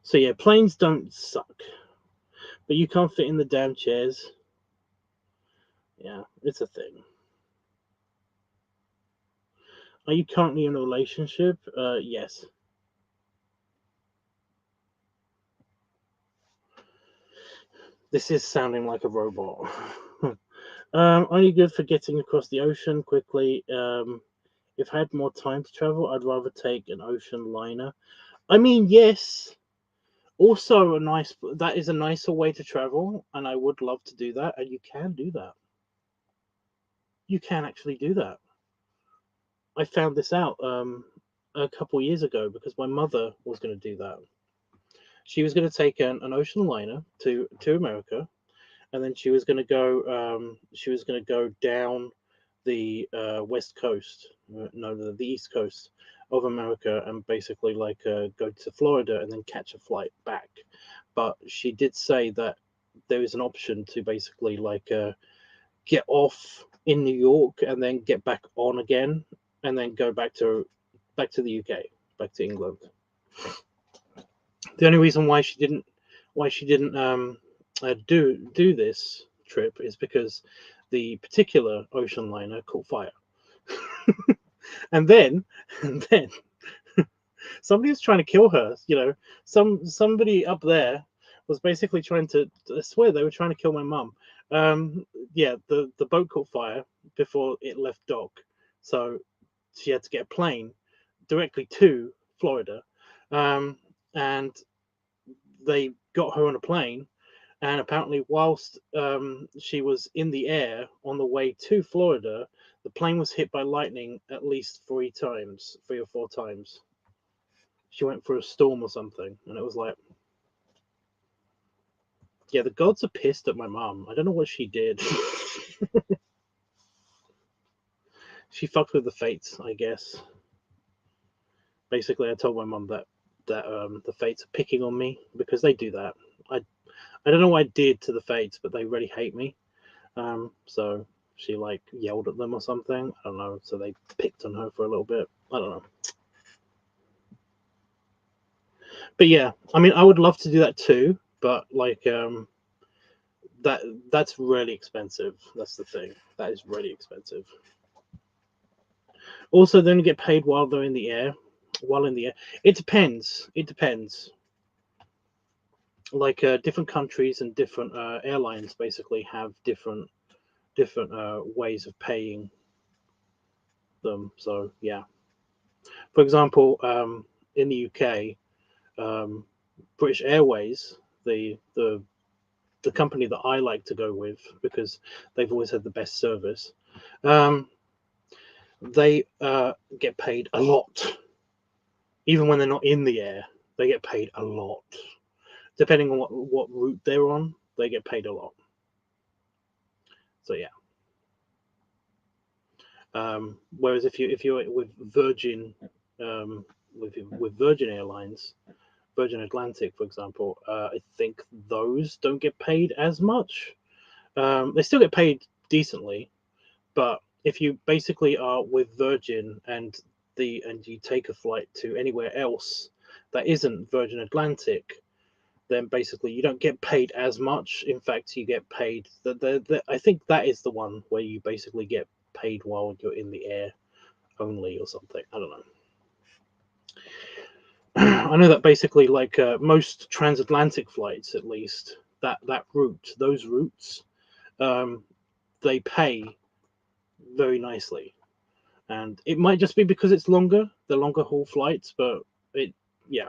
So yeah, planes don't suck, but you can't fit in the damn chairs. Yeah, it's a thing. Are you currently in a relationship? Yes. This is sounding like a robot. Are you good for getting across the ocean quickly? If I had more time to travel, I'd rather take an ocean liner. I mean, yes. Also, that is a nicer way to travel, and I would love to do that. And you can do that. You can actually do that. I found this out a couple years ago because my mother was going to do that. She was going to take an ocean liner to America, and then she was going to go. She was going to go down the west coast, no, the east coast of America, and basically go to Florida and then catch a flight back. But she did say that there is an option to basically get off in New York and then get back on again, and then go back to the UK, back to England. The only reason why she didn't do this trip is because the particular ocean liner caught fire. and then and then somebody was trying to kill her. Somebody up there was basically trying to, I swear they were trying to kill my mum. Yeah, the boat caught fire before it left dock, so she had to get a plane directly to Florida, and they got her on a plane. And apparently, whilst she was in the air on the way to Florida, the plane was hit by lightning at least 3 or 4 times. She went through a storm or something, and it was like, yeah, the gods are pissed at my mum. I don't know what she did. She fucked with the fates, I guess. Basically, I told my mum that the fates are picking on me because they do that. I don't know what I did to the fates, but they really hate me. So she yelled at them or something. I don't know. So they picked on her for a little bit. I don't know. But yeah, I mean, I would love to do that too, but that's really expensive. That's the thing. That is really expensive. Also, they only get paid while they're in the air. While in the air, it depends. It depends. Different countries and different airlines basically have different ways of paying them. So yeah, for example, in the UK, British Airways, the company that I like to go with because they've always had the best service, they get paid a lot. Even when they're not in the air, they get paid a lot. Depending on what route they're on, they get paid a lot. So yeah. Whereas if you're with Virgin, with Virgin Airlines, Virgin Atlantic, for example, I think those don't get paid as much. They still get paid decently, but if you basically are with Virgin and you take a flight to anywhere else that isn't Virgin Atlantic, then basically you don't get paid as much. In fact, you get paid. I think that is the one where you basically get paid while you're in the air only or something. I don't know. I know that basically most transatlantic flights, at least that those routes, they pay very nicely, and it might just be because it's the longer haul flights, but yeah,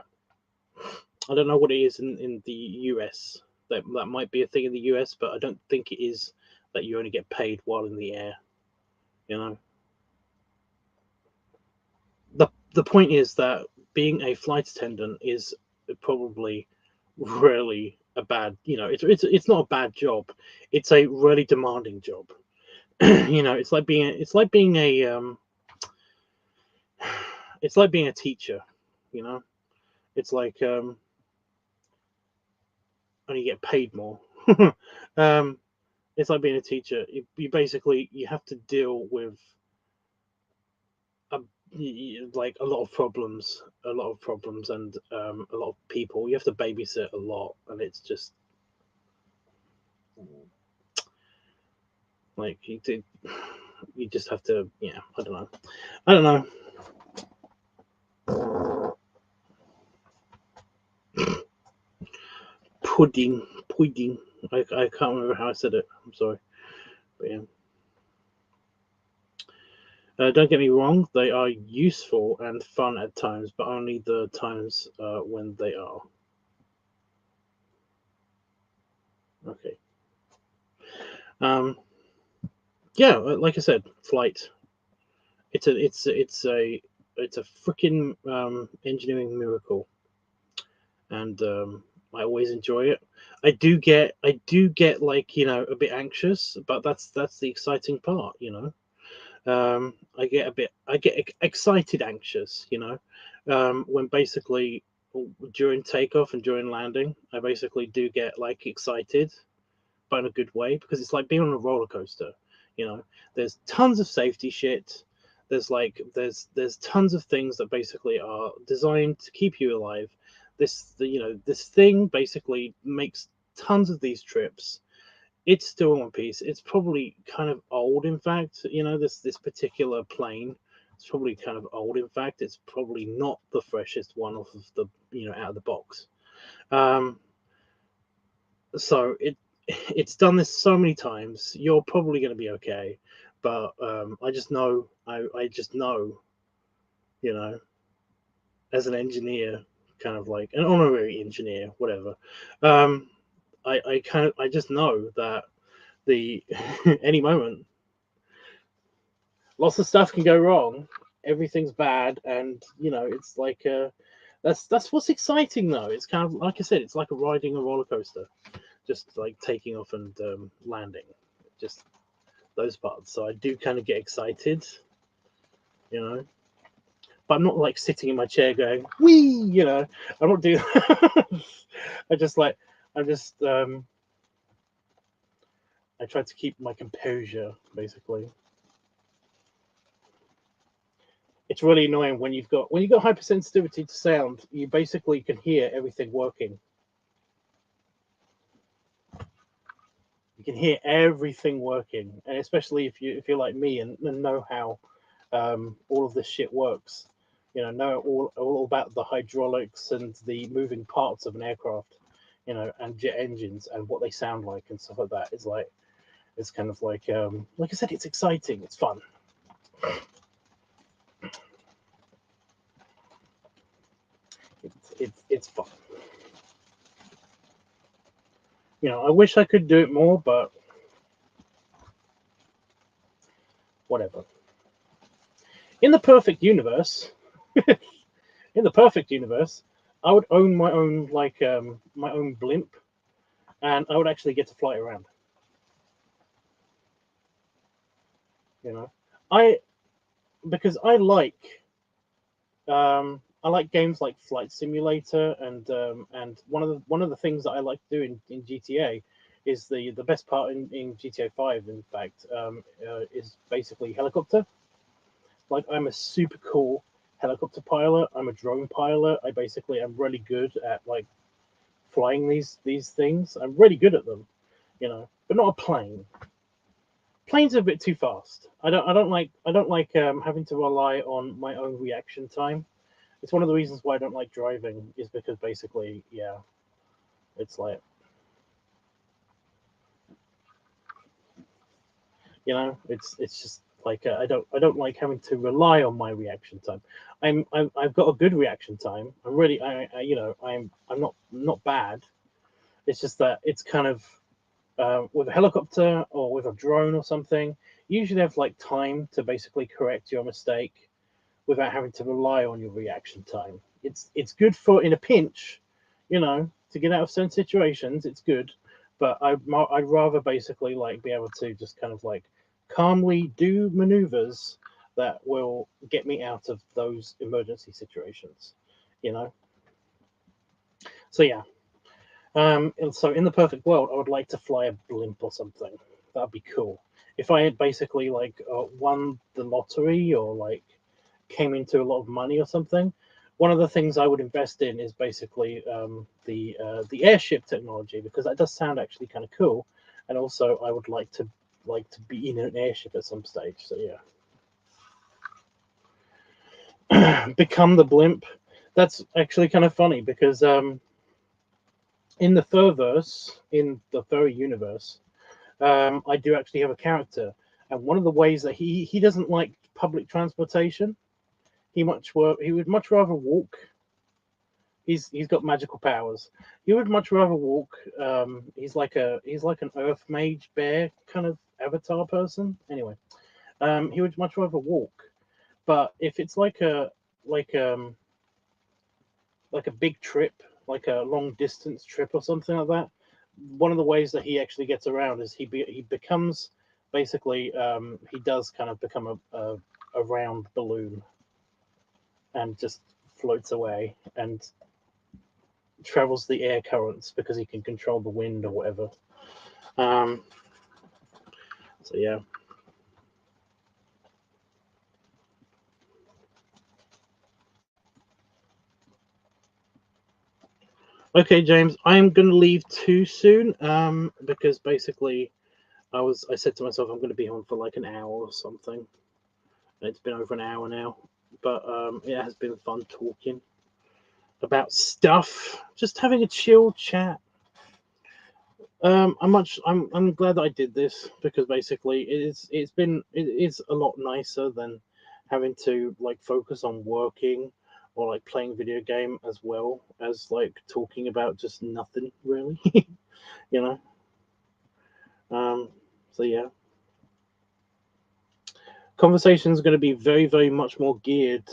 I don't know what it is in the US. That might be a thing in the US, but I don't think it is that you only get paid while in the air. The point is that being a flight attendant is probably really a bad. It's not a bad job. It's a really demanding job. It's like being a teacher. It's like and you get paid more. It's like being a teacher. You basically you have to deal with like a lot of problems, and a lot of people. You have to babysit a lot, and it's just like you just have to. Yeah, I don't know. I don't know. Pudding. I can't remember how I said it. I'm sorry, but yeah. Don't get me wrong, they are useful and fun at times, but only the times when they are. Okay. Um, yeah, like I said, flight. It's a freaking engineering miracle, and I always enjoy it. I do get like a bit anxious, but that's the exciting part. I get excited anxious, when basically during takeoff and during landing, I basically do get like excited, but in a good way, because it's like being on a roller coaster. You know, there's tons of safety shit. There's tons of things that basically are designed to keep you alive. This thing basically makes tons of these trips. It's still in one piece. It's probably kind of old, in fact. This particular plane. It's probably kind of old, in fact. It's probably not the freshest one off of the out of the box. Um, so it's done this so many times. You're probably going to be okay, but I just know. I just know. You know, as an engineer, kind of like an honorary engineer, whatever. Um, I just know that the any moment lots of stuff can go wrong. Everything's bad, and it's like that's what's exciting though. It's kind of like I said, it's like riding a roller coaster, just like taking off and landing, just those parts. So I do kind of get excited, you know. But I'm not like sitting in my chair going wee, I'm not doing. I just like I just I try to keep my composure basically. It's really annoying when you've got hypersensitivity to sound. You basically can hear everything working. You can hear everything working, and especially if you're like me and know how all of this shit works. Know all about the hydraulics and the moving parts of an aircraft. And jet engines and what they sound like and stuff like that. It's kind of like I said, it's exciting. It's fun. It's fun. I wish I could do it more, but whatever. In the perfect universe, in the perfect universe, I would own my own my own blimp, and I would actually get to fly around. You know, I because I like games like Flight Simulator, and one of the things that I like to do in GTA is the best part in GTA 5, in fact, is basically helicopter. Like I'm a super cool helicopter pilot. I'm a drone pilot. I basically am really good at like flying these things. I'm really good at them, but not a plane. Planes are a bit too fast. I don't like having to rely on my own reaction time. It's one of the reasons why I don't like driving, is because basically, yeah, it's like it's just like I don't like having to rely on my reaction time. I've got a good reaction time. I'm really I'm not bad. It's just that it's kind of with a helicopter or with a drone or something. You usually have like time to basically correct your mistake without having to rely on your reaction time. It's good for in a pinch, to get out of certain situations. It's good, but I'd rather basically like be able to just kind of like calmly do maneuvers that will get me out of those emergency situations, you know. So yeah, and so in the perfect world, I would like to fly a blimp or something. That'd be cool. If I had basically like won the lottery, or like came into a lot of money or something, one of the things I would invest in is basically the airship technology, because that does sound actually kind of cool, and also I would like to be in an airship at some stage. So yeah, become the blimp. That's actually kind of funny because in the Furverse, in the furry universe, I do actually have a character, and one of the ways that he doesn't like public transportation. He would much rather walk. He's got magical powers. He would much rather walk. He's like an earth mage bear kind of avatar person. Anyway, he would much rather walk. But if it's like like um a big trip, like a long distance trip or something like that, one of the ways that he actually gets around is he becomes basically he does kind of become a round balloon and just floats away and travels the air currents because he can control the wind or whatever. So yeah. Okay, James, I am going to leave too soon because basically I said to myself I'm going to be on for like an hour or something. It's been over an hour now, but it has been fun talking about stuff, just having a chill chat. I'm glad that I did this because basically it is a lot nicer than having to like focus on working or like playing video game as well as like talking about just nothing really, you know. So yeah, conversation is going to be very much more geared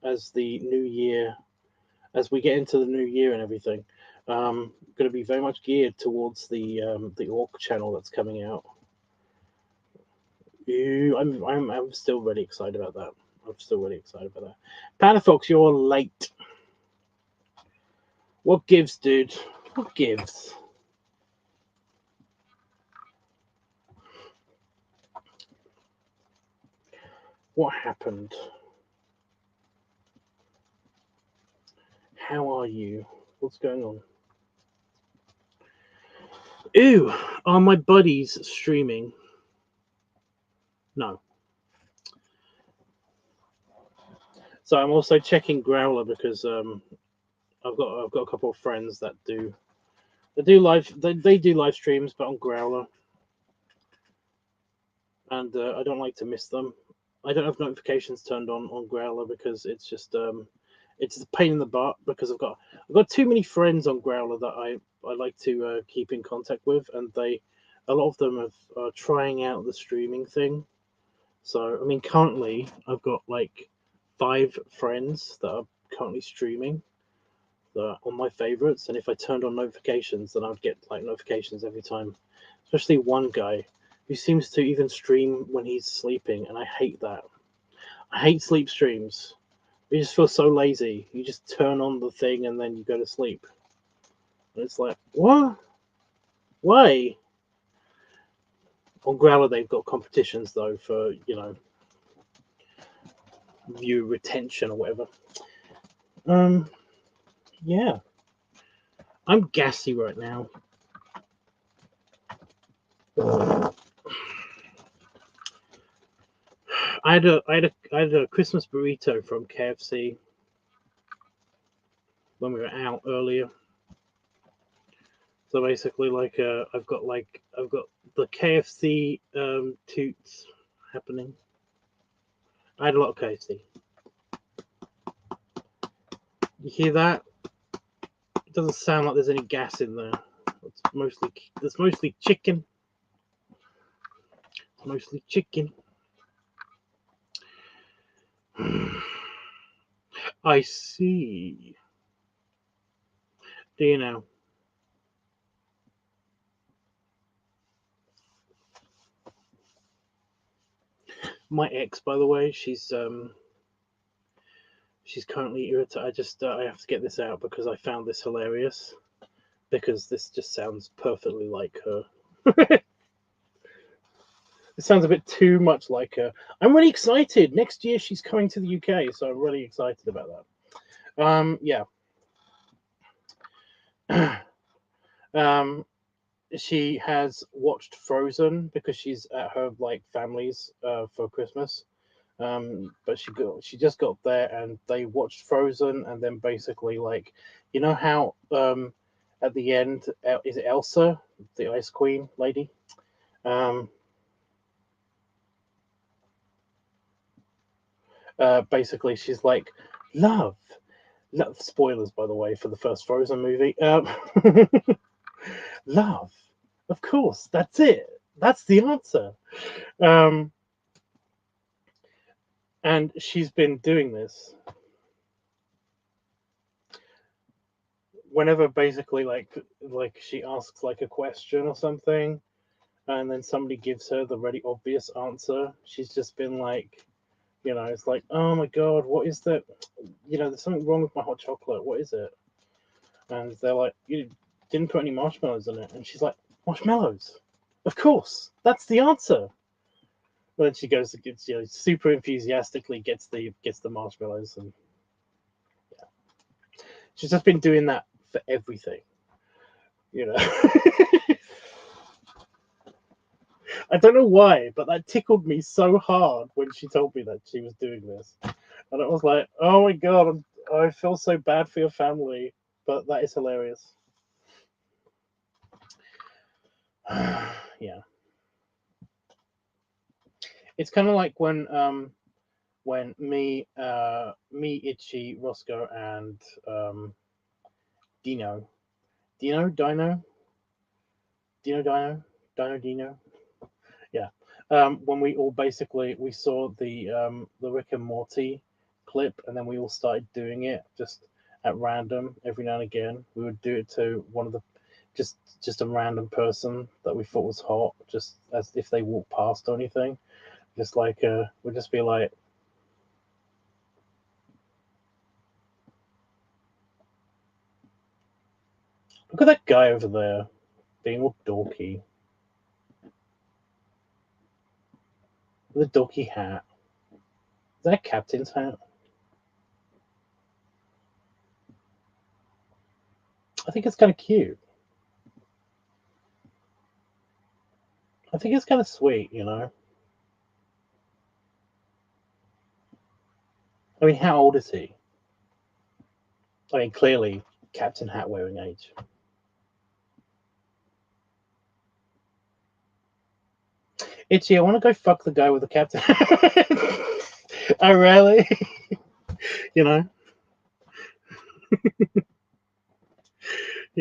as the new year, as we get into the new year and everything. Going to be very much geared towards the orc channel that's coming out. I'm still really excited about that. I'm still really excited about that. Panafox, you're late. What gives, dude? What gives? What happened? How are you? What's going on? Ooh, are my buddies streaming? No. So I'm also checking Growler because I've got a couple of friends that do they do live streams, but on Growler, and I don't like to miss them. I don't have notifications turned on Growler because it's just it's a pain in the butt because I've got too many friends on Growler that I like to keep in contact with, and a lot of them are trying out the streaming thing. So I mean, currently I've got like 5 friends that are currently streaming on my favorites, and if I turned on notifications, then I would get like notifications every time. Especially one guy who seems to even stream when he's sleeping, and I hate that. I hate sleep streams. You just feel so lazy. You just turn on the thing and then you go to sleep. And it's like, what? Why? On Growler, they've got competitions though for view retention or whatever. Yeah. I'm gassy right now. I had a Christmas burrito from KFC when we were out earlier. So basically, like I've got the KFC toots happening. I had a lot of KFC. You hear that? It doesn't sound like there's any gas in there. It's mostly chicken. It's mostly chicken. I see. Do you know? My ex, by the way, she's currently irritated. I have to get this out because I found this hilarious. Because this just sounds perfectly like her. It sounds a bit too much like her. I'm really excited. Next year she's coming to the UK, so I'm really excited about that. Yeah. She has watched Frozen because she's at her like family's for Christmas. But she just got there and they watched Frozen and then basically like you know how at the end is it Elsa the Ice Queen lady um basically she's like love spoilers by the way for the first Frozen movie love of course that's it that's the answer um and she's been doing this whenever basically like she asks like a question or something and then somebody gives her the really obvious answer she's just been like it's like oh my god what is that there's something wrong with my hot chocolate what is it and they're like you didn't put any marshmallows in it and she's like marshmallows of course that's the answer and then she goes and gets super enthusiastically gets the marshmallows and she's just been doing that for everything you know I don't know why, but that tickled me so hard when she told me that she was doing this. And it was like, oh my god, I feel so bad for your family. But that is hilarious. Yeah. It's kind of like when me, Itchy, Roscoe, and Dino. Dino? Dino? Dino Dino? Dino Dino? Yeah. When we all basically we saw the Rick and Morty clip, and then we all started doing it just at random every now and again. We would do it to one of the just a random person that we thought was hot, just as if they walked past or anything. Just like we'd just be like, look at that guy over there being all dorky with a dorky hat. Is that a captain's hat? I think it's kind of cute. I think it's kind of sweet, I mean, how old is he? I mean, clearly, Captain Hat wearing age. Itchy, I want to go fuck the guy with the captain. Oh, really? you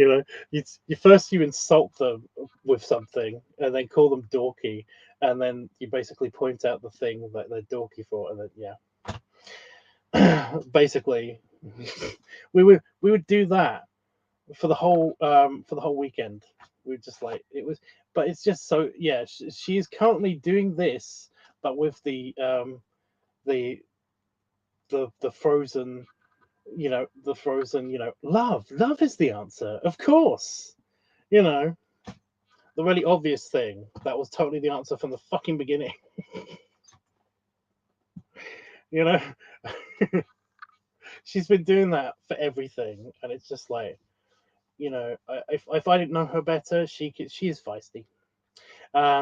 know, you first you insult them with something, and then call them dorky, and then you basically point out the thing that they're dorky for, and then basically, we would do that for the whole weekend. We were just like it was, but it's just so yeah. She's currently doing this, but with the the frozen the frozen love is the answer of course you know the really obvious thing that was totally the answer from the fucking beginning you know she's been doing that for everything and it's just like if I didn't know her better she is feisty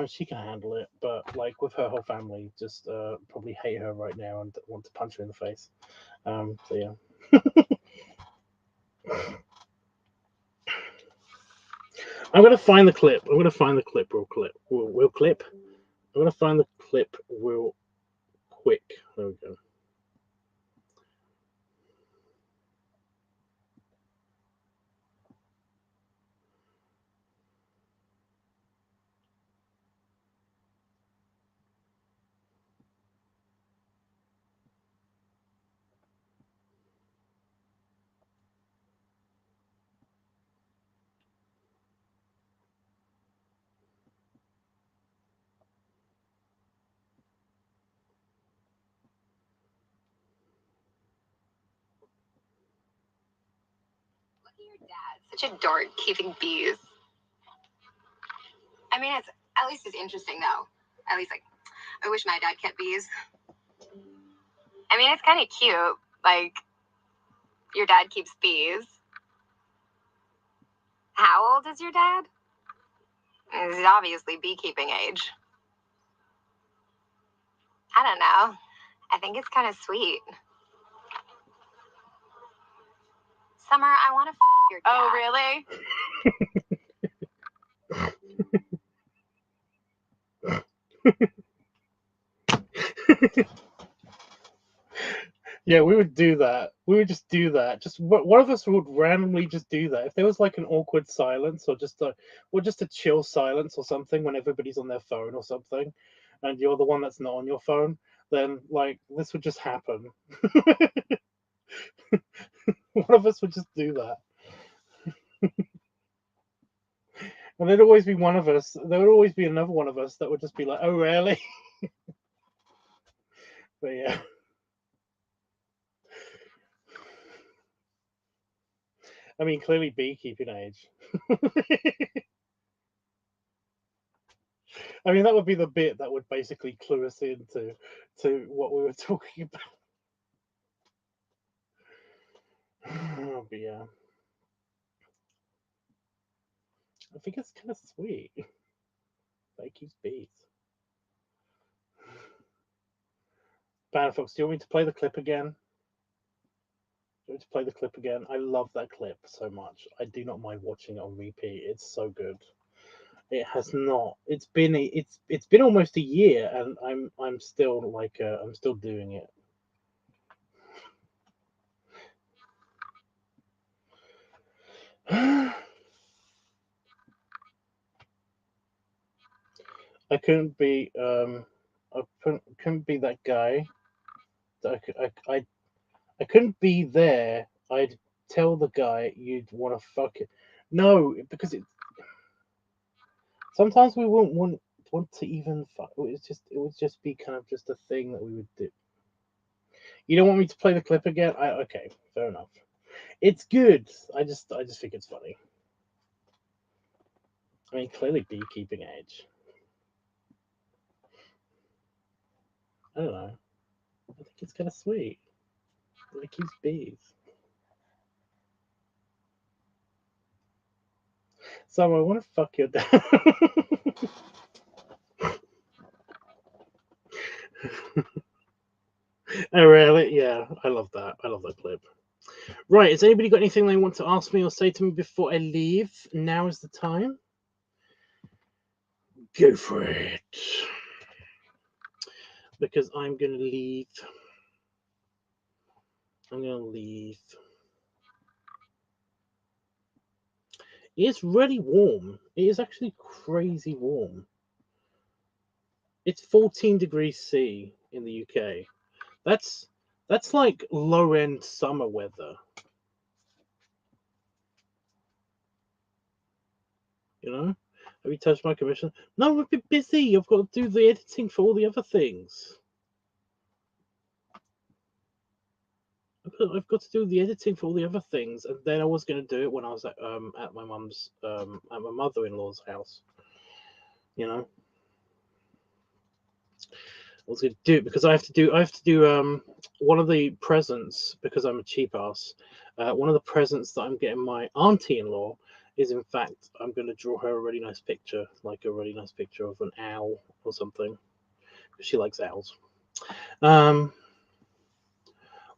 she can handle it but like with her whole family just probably hate her right now and want to punch her in the face so yeah I'm gonna find the clip. I'm gonna find the clip real clip. Real clip. I'm gonna find the clip real quick. There we go. Look at your dad, such a dork keeping bees. I mean, at least it's interesting though. At least, like, I wish my dad kept bees. I mean, it's kind of cute. Like, your dad keeps bees. How old is your dad? He's obviously beekeeping age. I don't know. I think it's kind of sweet. Summer, I want to your dad. Oh, really? Yeah, we would do that. We would just do that. Just one of us would randomly just do that. If there was like an awkward silence or just a chill silence or something when everybody's on their phone or something, and you're the one that's not on your phone, then like this would just happen. One of us would just do that. And there'd always be one of us. There would always be another one of us that would just be like, "Oh, really?" But yeah. I mean, clearly beekeeping age. I mean, that would be the bit that would basically clue us into what we were talking about. Oh, but yeah, I think it's kind of sweet. They keep bees. Fox, do you want me to play the clip again? Do you want me to play the clip again? I love that clip so much. I do not mind watching it on repeat. It's so good. It has not. It's been almost a year, and I'm still like I'm still doing it. I couldn't be I couldn't be that guy. I couldn't be there. I'd tell the guy you'd want to fuck it. No, because sometimes we wouldn't want to even fuck. It would just be kind of just a thing that we would do. You don't want me to play the clip again? Okay, fair enough. It's good. I just think it's funny. I mean, clearly beekeeping age. I don't know. I think it's kind of sweet. It keeps bees. So I want to fuck your dad. Oh, really? Yeah, I love that. I love that clip. Right, has anybody got anything they want to ask me or say to me before I leave? Now is the time. Go for it. Because I'm going to leave. I'm going to leave. It's really warm. It is actually crazy warm. It's 14 degrees C in the UK. That's like low end summer weather. You know? Have you touched my commission? No, I'm a bit busy. I've got to do the editing for all the other things. I've got to do the editing for all the other things, and then I was going to do it when I was at my mum's at my mother-in-law's house. You know, I was going to do it because I have to do one of the presents, because I'm a cheap ass. One of the presents that I'm getting my auntie-in-law is, in fact, I'm going to draw her a really nice picture, like a really nice picture of an owl or something, because she likes owls.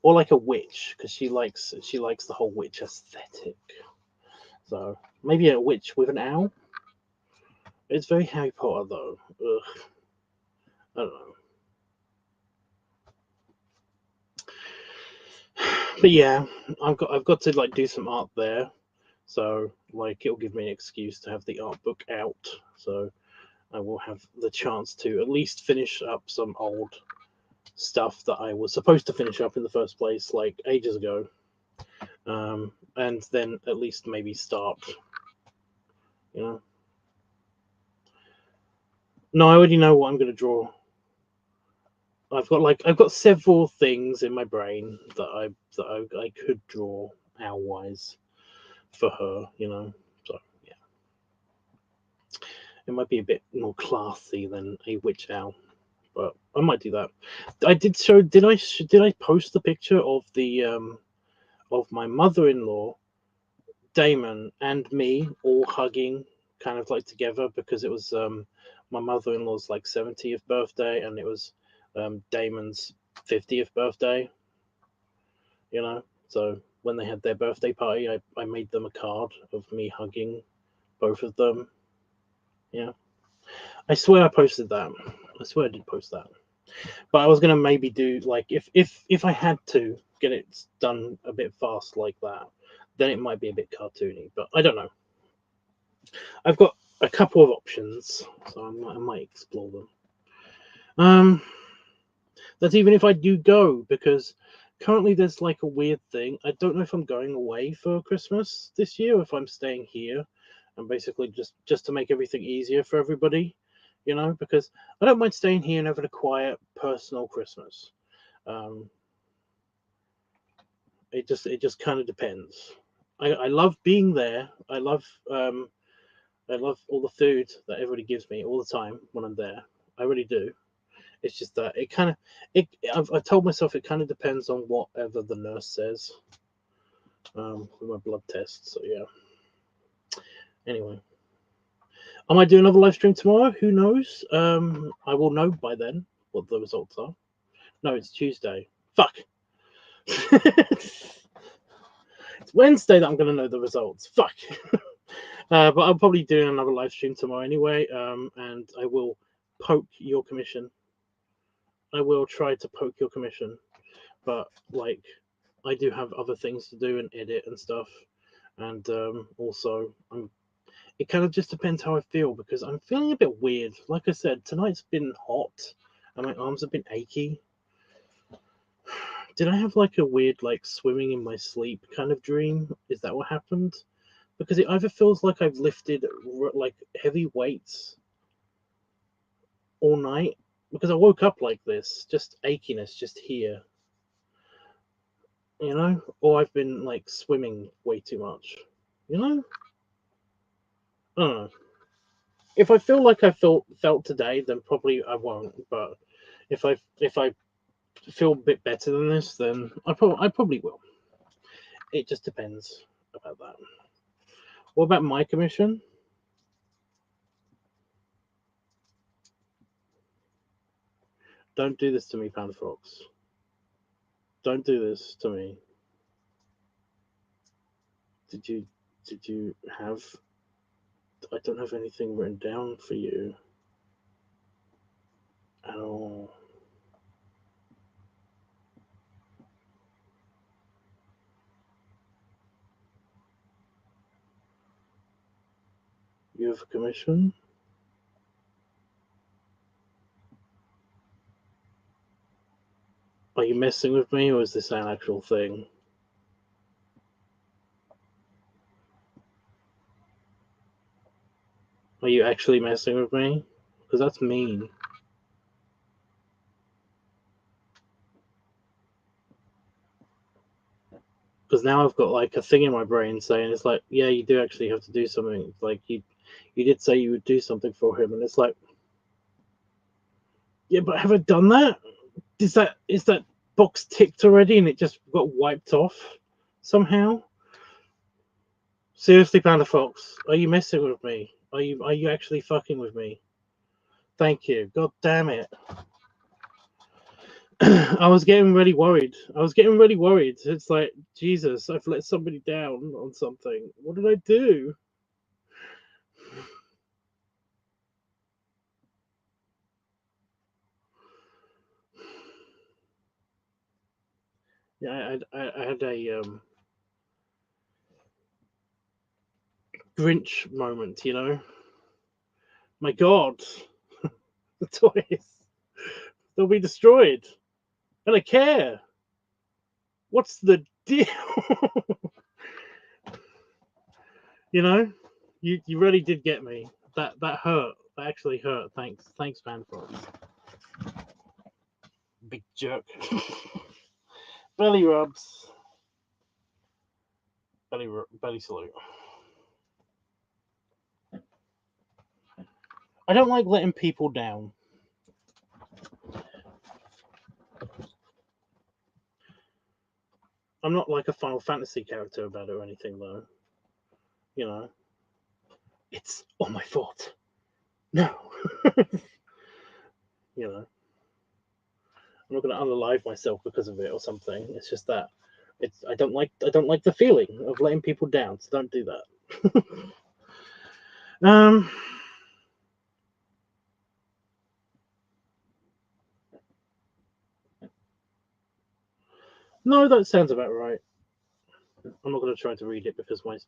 Or like a witch, because she likes the whole witch aesthetic. So maybe a witch with an owl. It's very Harry Potter though. Ugh. I don't know. But yeah, I've got to like do some art there. So like it'll give me an excuse to have the art book out. So I will have the chance to at least finish up some old stuff that I was supposed to finish up in the first place, like ages ago. And then at least maybe start, you know. No, I already know what I'm going to draw. I've got several things in my brain that I could draw owl wise for her, you know. So yeah. It might be a bit more classy than a witch owl, but I might do that. I did show. Did I post the picture of the of my mother-in-law, Damon, and me all hugging, kind of like together, because it was my mother-in-law's like 70th birthday, and it was Damon's 50th birthday. You know, so when they had their birthday party, I made them a card of me hugging both of them. Yeah, I swear I posted that. I swear I did post that. But I was gonna maybe do like if I had to get it done a bit fast like that, then it might be a bit cartoony. But I don't know. I've got a couple of options, so I might explore them. That's even if I do go, because currently there's like a weird thing. I don't know if I'm going away for Christmas this year, or if I'm staying here, and basically just to make everything easier for everybody, you know, because I don't mind staying here and having a quiet, personal Christmas. It just kind of depends. I love being there. I love all the food that everybody gives me all the time when I'm there. I really do. It's just that it kind of I've told myself it kind of depends on whatever the nurse says with my blood test. So yeah. Anyway, I might do another live stream tomorrow. Who knows? I will know by then what the results are. No, it's Tuesday. Fuck. It's Wednesday that I'm gonna know the results. Fuck. But I'll probably do another live stream tomorrow anyway. And I will poke your commission. I will try to poke your commission, but like I do have other things to do and edit and stuff, and also it kind of just depends how I feel, because I'm feeling a bit weird. Like I said, tonight's been hot and my arms have been achy. Did I have like a weird like swimming in my sleep kind of dream? Is that what happened? Because it either feels like I've lifted like heavy weights all night, because I woke up like this, just achiness just here, you know, or I've been like swimming way too much, you know. I don't know. If I feel like I felt today, then probably I won't. But if I feel a bit better than this, then I probably will. It just depends about that. What about my commission? Don't do this to me, Panda Fox. Don't do this to me. Did you have? I don't have anything written down for you at all. You have a commission? Are you messing with me, or is this an actual thing? Are you actually messing with me? Because that's mean. Because now I've got like a thing in my brain saying it's like, yeah, you do actually have to do something. It's like you did say you would do something for him, and it's like, yeah, but have I done that? Is that box ticked already, and it just got wiped off somehow? Seriously, Panda Fox, are you messing with me? Are you actually fucking with me? Thank you. God damn it. I was getting really worried. It's like, Jesus, I've let somebody down on something. What did I do? Yeah, I had a Grinch moment, you know. My God, the toys, they'll be destroyed. I don't care. What's the deal? You know, you really did get me. That hurt. That actually hurt. Thanks, Fanfox. Big jerk. Belly rubs. Belly salute. I don't like letting people down. I'm not like a Final Fantasy character about it or anything, though. You know, it's all my fault. No. You know, I'm not going to unalive myself because of it or something. It's just that I don't like the feeling of letting people down, so don't do that. No, that sounds about right. I'm not going to try to read it because my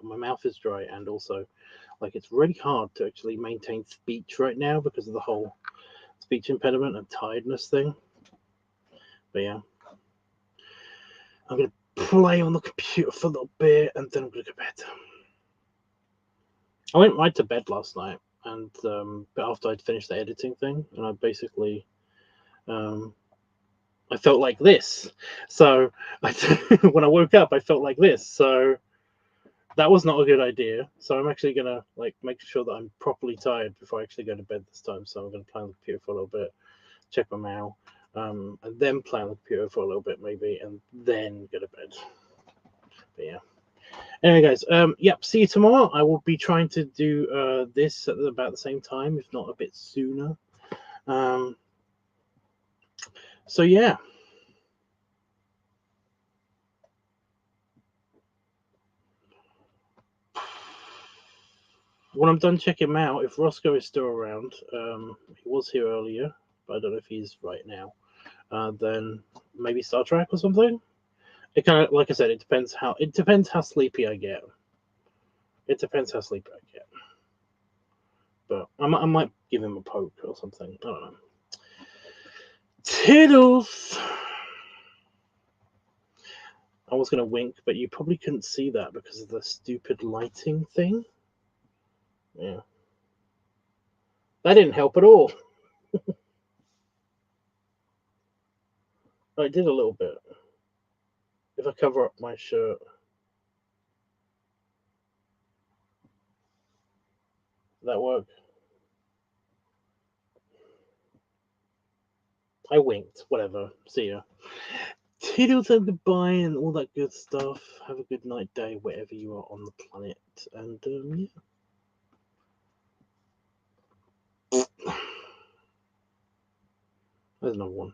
mouth is dry, and also like it's really hard to actually maintain speech right now because of the whole speech impediment and tiredness thing. But yeah, I'm going to play on the computer for a little bit and then I'm going to go to bed. I went right to bed last night, and but after I'd finished the editing thing, and I basically I felt like this. So when I woke up, I felt like this. So that was not a good idea. So I'm actually gonna like make sure that I'm properly tired before I actually go to bed this time. So I'm gonna play on the computer for a little bit, check my mail, and then play on the computer for a little bit maybe, and then go to bed. But yeah. Anyway, guys, yep. See you tomorrow. I will be trying to do this at about the same time, if not a bit sooner. So yeah. When I'm done checking him out, if Roscoe is still around, he was here earlier, but I don't know if he's right now. Then maybe Star Trek or something. It kind of, like I said, it depends how sleepy I get. It depends how sleepy I get. But I might give him a poke or something. I don't know. Tiddles. I was gonna wink, but you probably couldn't see that because of the stupid lighting thing. Yeah. That didn't help at all. I did a little bit. If I cover up my shirt. Did that work? I winked. Whatever. See ya. Tiddles and goodbye and all that good stuff. Have a good night, day, wherever you are on the planet. And yeah. There's another one.